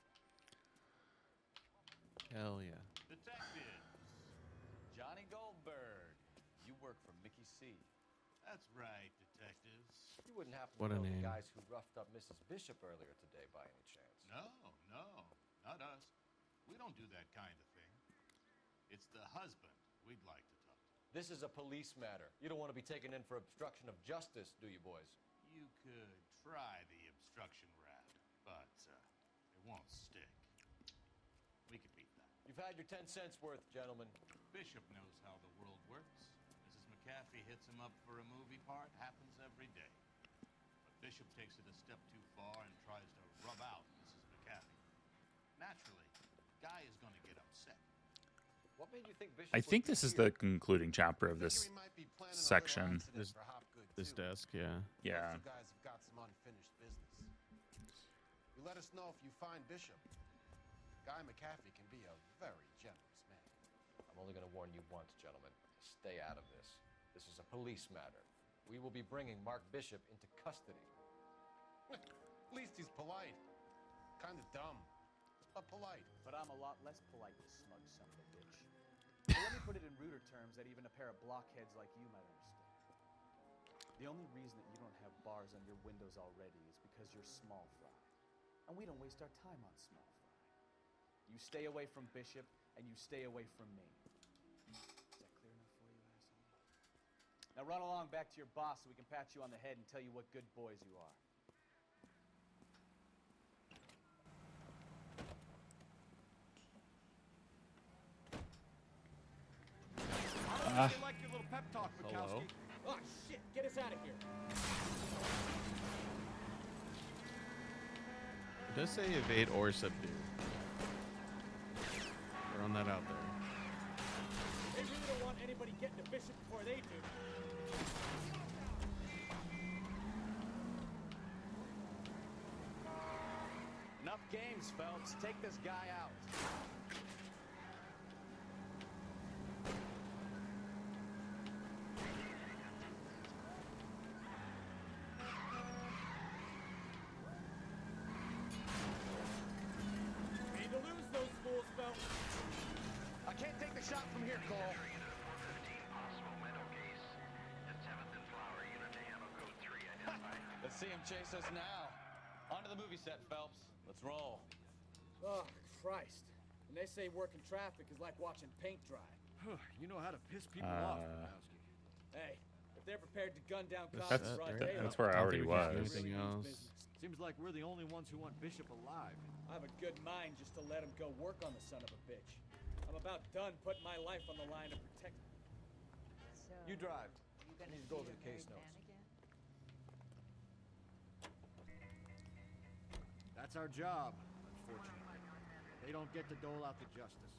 Hell yeah. Detectives. Johnny Goldberg. You work for Mickey C. That's right, detectives. You wouldn't happen What to a know name. the guys who roughed up Mrs. Bishop earlier today by any chance? No, not us. We don't do that kind of thing. It's the husband we'd like to talk to. This is a police matter. You don't want to be taken in for obstruction of justice, do you, boys? You could try the obstruction rap, but it won't stick. We could beat that. You've had your 10 cents worth, gentlemen. Bishop knows how the world works. Mrs. McAfee hits him up for a movie part. Happens every day. But Bishop takes it a step too far and tries to rub out Mrs. McAfee. Naturally, Guy is going to get upset. What made you think Bishop I think this is the concluding chapter of this section. This desk, yeah. Yeah. You guys have got some unfinished business. You let us know if you find Bishop. Guy McAfee can be a very generous man. I'm only going to warn you once, gentlemen. Stay out of this. This is a police matter. We will be bringing Mark Bishop into custody. At least he's polite. Kind of dumb, but polite. But I'm a lot less polite, you smug son of a bitch. But let me put it in ruder terms that even a pair of blockheads like you might understand. The only reason that you don't have bars on your windows already is because you're small fry. And we don't waste our time on small fry. You stay away from Bishop, and you stay away from me. Is that clear enough for you, asshole? Now run along back to your boss so we can pat you on the head and tell you what good boys you are. I like your little pep talk, Berkowsky. Oh, shit! Get us out of here! It does say evade or subdue. Throwing that out there. They really don't want anybody getting to Bishop before they do. Enough games, Phelps. Take this guy out. Need to lose those fools, Phelps. I can't take the shot from here, Cole. Let's see him chase us now. On to the movie set, Phelps. Let's roll. Oh, Christ. And they say working traffic is like watching paint dry. You know how to piss people off, Berkowsky. Hey, if they're prepared to gun down That's- cops in broad daylight, that's where I already was. Anything else? Seems like we're the only ones who want Bishop alive. I have a good mind just to let him go work on the son of a bitch. I'm about done putting my life on the line to protect. So, You drive. you gonna I need to go see over the a case married notes. man again? That's our job, unfortunately. They don't get to dole out the justice.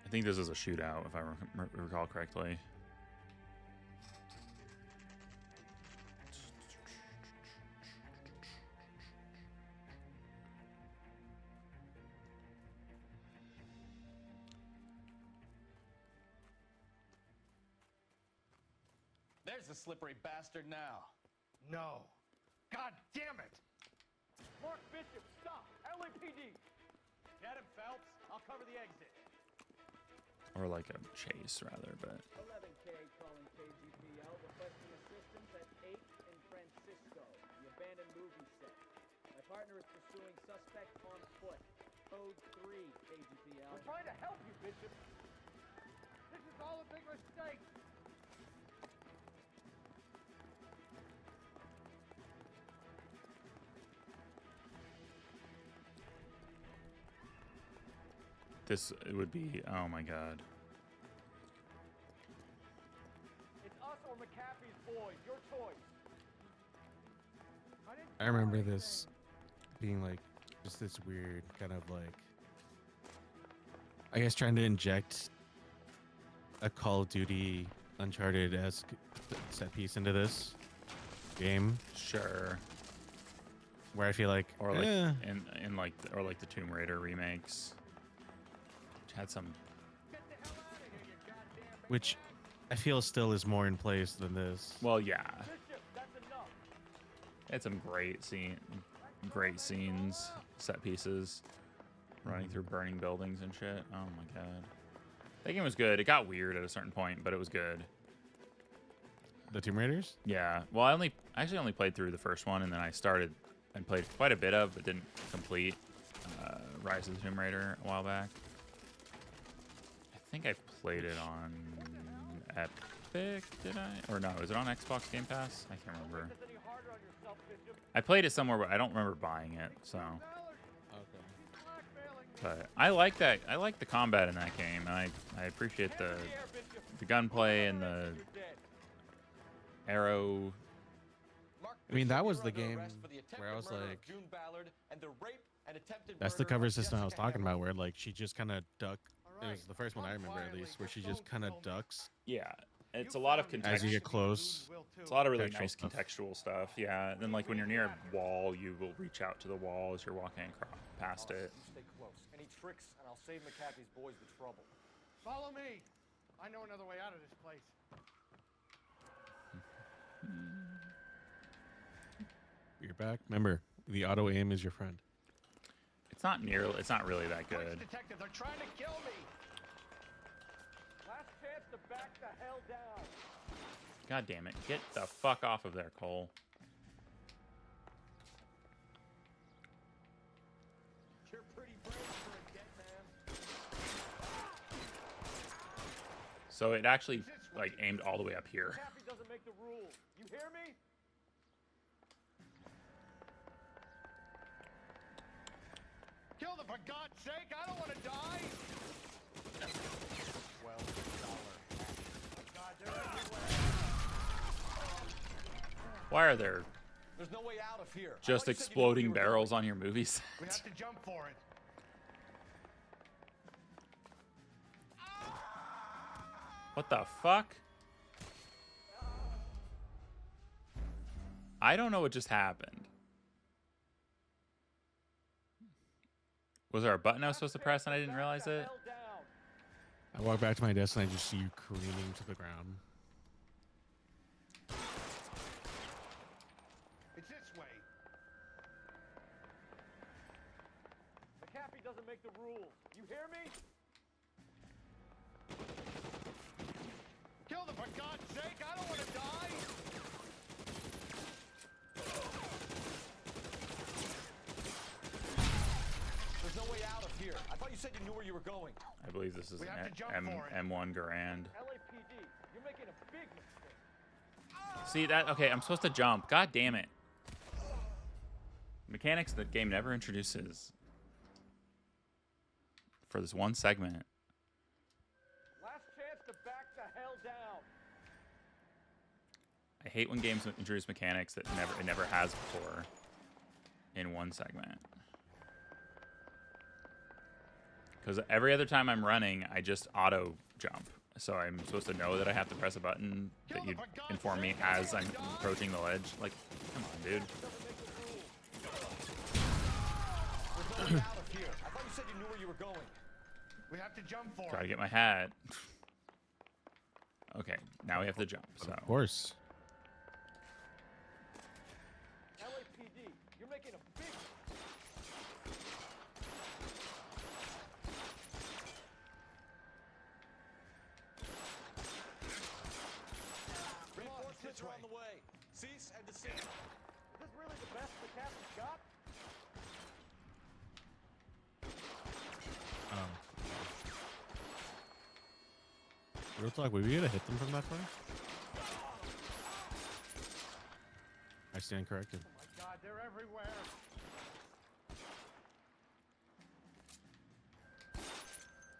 I think this is a shootout, if I recall correctly. There's the slippery bastard now. No. God damn it! Mark Bishop, stop! LAPD! Get him, Phelps. I'll cover the exit. Or like a chase, rather, but... 11K calling KGPL, requesting assistance at 8th and Francisco, the abandoned movie set. My partner is pursuing suspect on foot. Code 3, KGPL. We're trying to help you, Bishop. This is all a big mistake. This would be... Oh my god. It's us or McAfee's boys. Your choice. I remember this being like just this weird kind of like, I guess, trying to inject a Call of Duty Uncharted-esque set piece into this game. Sure. Where I feel like, or like in like or like the Tomb Raider remakes, which had some, which I feel still is more in place than this. well, yeah, had some great scenes, set pieces, running through burning buildings and shit. Oh my god, that game was good. It got weird at a certain point, but it was good. The Tomb Raiders? Yeah. Well, I actually only played through the first one, and then I started and played quite a bit of, but didn't complete Rise of the Tomb Raider a while back. I think I played it on Epic, did I? Or no, was it on Xbox Game Pass? I can't remember. I played it somewhere, but I don't remember buying it, so. Okay. But I like that. I like the combat in that game, and I appreciate the gunplay and the arrow. I mean, that was the game where I was like, that's the cover system I was talking about, where like she just kind of duck. It was the first one I remember, at least, where she just kind of ducks. Yeah, it's a lot of contextual. As you get close, it's a lot of really contextual nice stuff. contextual stuff. Yeah, and then like when you're near a wall, you will reach out to the wall as you're walking across past it. You stay close. Any tricks, and I'll save McAfee's boys the trouble. Follow me. I know another way out of this place. You're back. Remember, the auto aim is your friend. It's not really that good. Detective, they're trying to kill me. Last chance to back the hell down. God damn it. Get the fuck off of there, Cole. You're pretty brave for a dead man. So it actually like aimed all the way up here. Happy doesn't make the rules. You hear me? Kill them, for God's sake! I don't want to die! Why are there There's no way out of here. just exploding barrels on your movie set? We have to jump for it. What the fuck? I don't know what just happened. Was there a button I was supposed to press and I didn't realize it? I walk back to my desk and I just see you careening to the ground. It's this way. McAfee doesn't make the rules. You hear me? Kill them, for God's sake! I don't want to die! There's no way out of here. I thought you said you knew where you were going. I believe this is We have to jump an for it. M1 Garand. LAPD, you're making a big mistake. See that? Okay, I'm supposed to jump. God damn it. Mechanics that game never introduces for this one segment. Last chance to back the hell down. I hate when games introduce mechanics that it never has before in one segment. Because every other time I'm running, I just auto jump. So I'm supposed to know that I have to press a button that you inform me as I'm approaching the ledge. Like, come on, dude. There's no way out of here. I thought you said you knew where you were going. We have to jump for Gotta it. get my hat. Okay, now we have to jump. So Of course. LAPD, you're making a big Reinforcements are on the way. Cease and desist. Is this really the best McAfee's got? Real talk, would we be able to hit them from that far? I stand corrected. Oh my God, they're everywhere.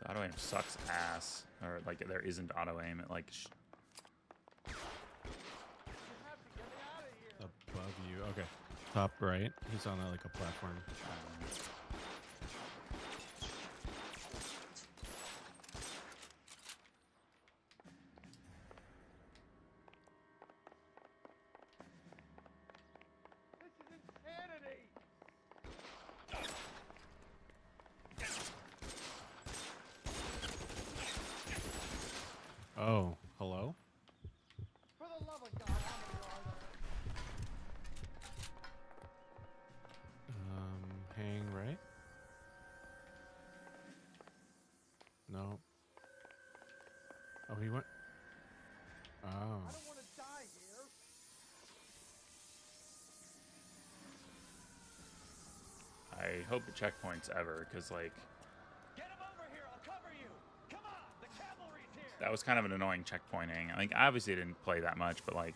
the auto aim sucks ass. Or like there isn't auto aim. It like Above you. Okay. Top right. He's on like a platform. This is insanity. Oh, hello? For the love of God, how many are there? Hang right? No. Oh, he went. Oh. I don't want to die here. I hope the checkpoints ever, because like Get him over here, I'll cover you. Come on, the cavalry's here. that was kind of an annoying checkpointing. Like I obviously didn't play that much, but like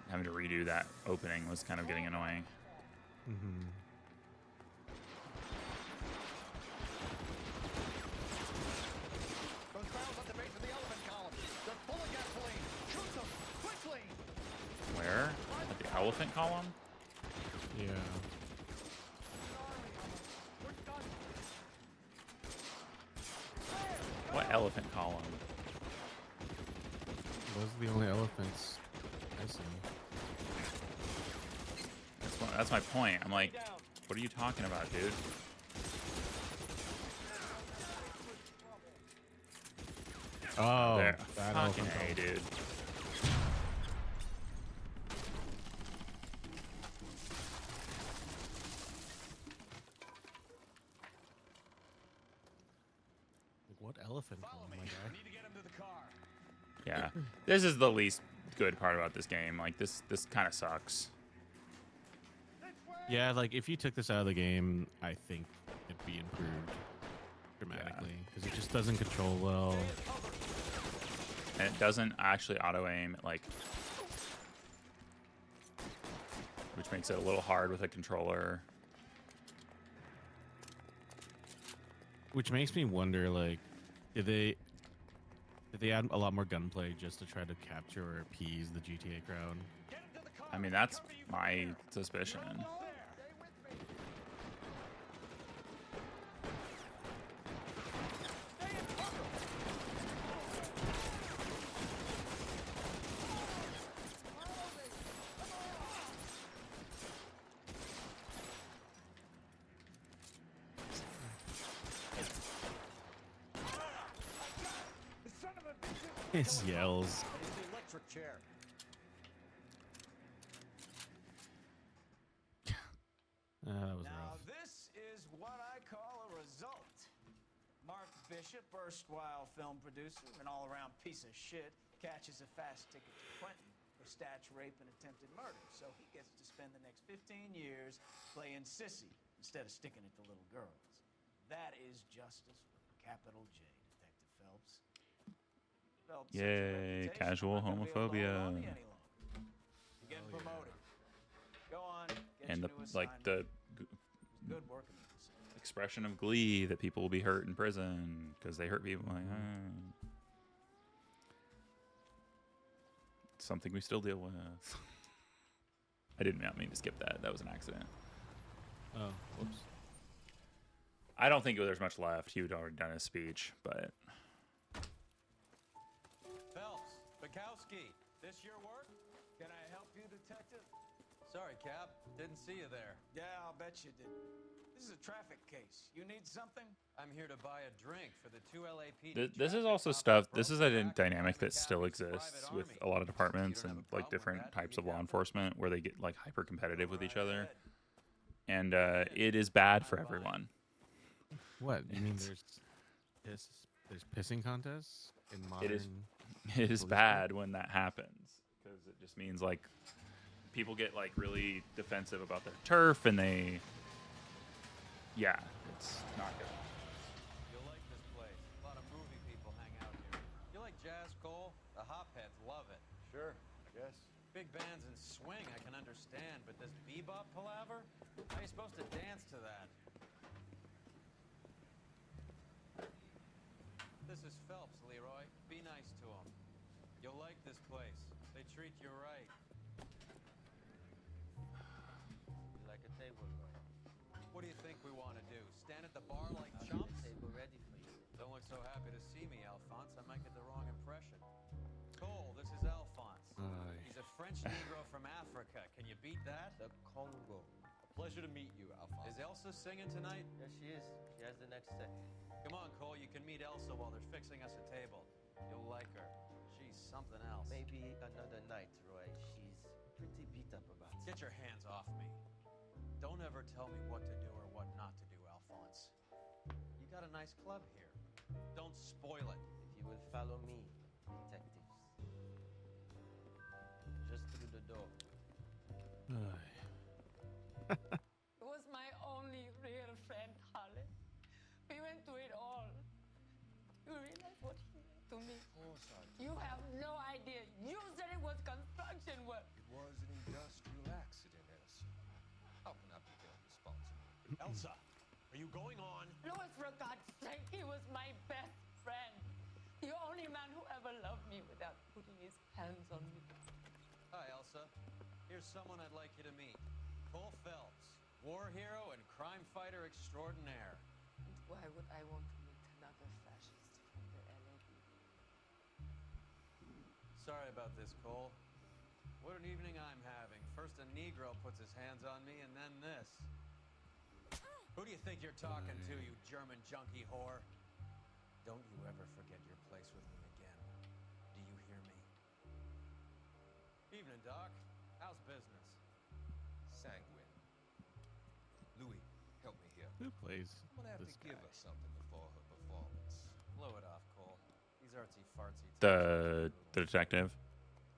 having to redo that opening was kind of getting annoying. Mm-hmm. Those barrels at the base of the elephant column. They're full of gasoline. Shoot them quickly. Where? At the elephant column? Yeah. What elephant column? Those are the only elephants I see. That's my point. I'm like, what are you talking about, dude? Oh, there. that Fucking elephant A, dude. Like, what elephant? Oh my god. Yeah, this is the least good part about this game. Like this kind of sucks. Yeah, like if you took this out of the game, I think it'd be improved dramatically because it just doesn't control well. And it doesn't actually auto aim, like, which makes it a little hard with a controller. Which makes me wonder, like, did they add a lot more gunplay just to try to capture or appease the GTA crowd? I mean, that's my suspicion. His yells. Electric chair. That was Now rough. this is what I call a result. Mark Bishop, erstwhile film producer and all-around piece of shit, catches a fast ticket to Quentin for statch rape and attempted murder. So he gets to spend the next 15 years playing sissy instead of sticking it to little girls. That is justice with a capital J, Detective Phelps. Phelps has a Yay, reputation. casual I'm not gonna be able to homophobia. hold on to you any longer. You're getting promoted. Go on, get And your the new like assignment. the Good working with us. expression of glee that people will be hurt in prison because they hurt people. Like, something we still deal with. I didn't mean to skip that. That was an accident. Oh, whoops. I don't think there's much left. He had already done his speech, but Phelps, Berkowsky, this your work? Can I help you, Detective? Sorry, Cap. Didn't see you there. Yeah, I'll bet you did. This is a traffic case. You need something? I'm here to buy a drink for the 2 LAPD. this is also stuff. This is a dynamic that still exists with a lot of departments and like different types of law enforcement where they get like hyper competitive with each other, and it is bad for everyone. What? You mean there's pissing contests in modern? It is bad when that happens because it just means like people get like really defensive about their turf and they, yeah, it's not good. You'll like this place. A lot of movie people hang out here. You like jazz, Cole? The hopheads love it. Sure, I guess. Big bands and swing I can understand, but this bebop palaver? How are you supposed to dance to that? This is Phelps, Leroy. Be nice to him. You'll like this place. They treat you right. You like a table, Roy? What do you think we want to do? Stand at the bar like chumps? Table ready for you. Don't look so happy to see me, Alphonse. I might get the wrong impression. Cole, this is Alphonse. He's a French Negro from Africa. Can you beat that? The Congo. Pleasure to meet you, Alphonse. Is Elsa singing tonight? Yes, she is. She has the next set. Come on, Cole. You can meet Elsa while they're fixing us a table. You'll like her. She's something else. Maybe another night, Roy. She's pretty beat up about it. Get your hands off me. Don't ever tell me what to do or what not to do, Alphonse. You got a nice club here. Don't spoil it. If you will follow me, detectives. Just through the door. He was my only real friend, Harley. We went through it all. You realize what he did to me? Oh, Sergeant. You have no idea. You said it was construction work. It was an industrial accident, Elsa. How can I be held responsible? Elsa, are you going on? Louis, for God's sake, he was my best friend. The only man who ever loved me without putting his hands on me. Hi, Elsa. Here's someone I'd like you to meet. Cole Phelps, war hero and crime fighter extraordinaire. And why would I want to meet another fascist from the LAPD? Sorry about this, Cole. What an evening I'm having. First a Negro puts his hands on me, and then this. Who do you think you're talking to, you German junkie whore? Don't you ever forget your place with me again. Evening, Doc. How's business? Sanguine. Louis, help me here. Who plays I'm gonna have this to guy? give her something before her performance. Blow it off, Cole. These artsy fartsy. The detective.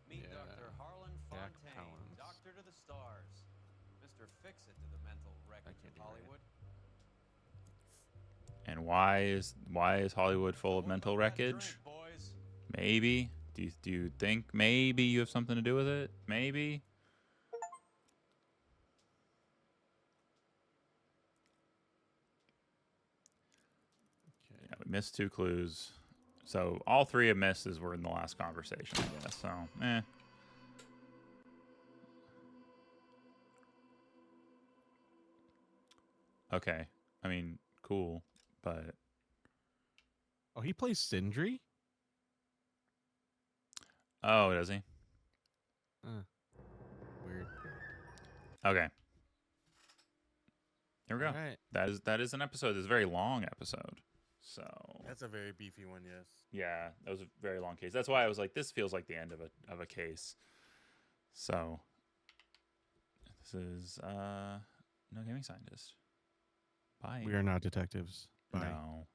Meet Yeah. Dr. Harlan Jack Fontaine, Palance. doctor to the stars. Mr. Fix-It to the mental wreckage of Hollywood. And why is Hollywood full of mental wreckage? Boys? Maybe. Do you think maybe you have something to do with it? Maybe. Okay. Yeah, we missed 2 clues. So all 3 of misses were in the last conversation, I guess. So, Okay. I mean, cool, but Oh, he plays Sindri? oh, does he? Weird. Okay. Here we go. Alright. That is an episode. It's a very long episode. So That's a very beefy one, yes. yeah, that was a very long case. That's why I was like, this feels like the end of a case. So this is No Gaming Scientist. Bye. We are not detectives. Bye. No.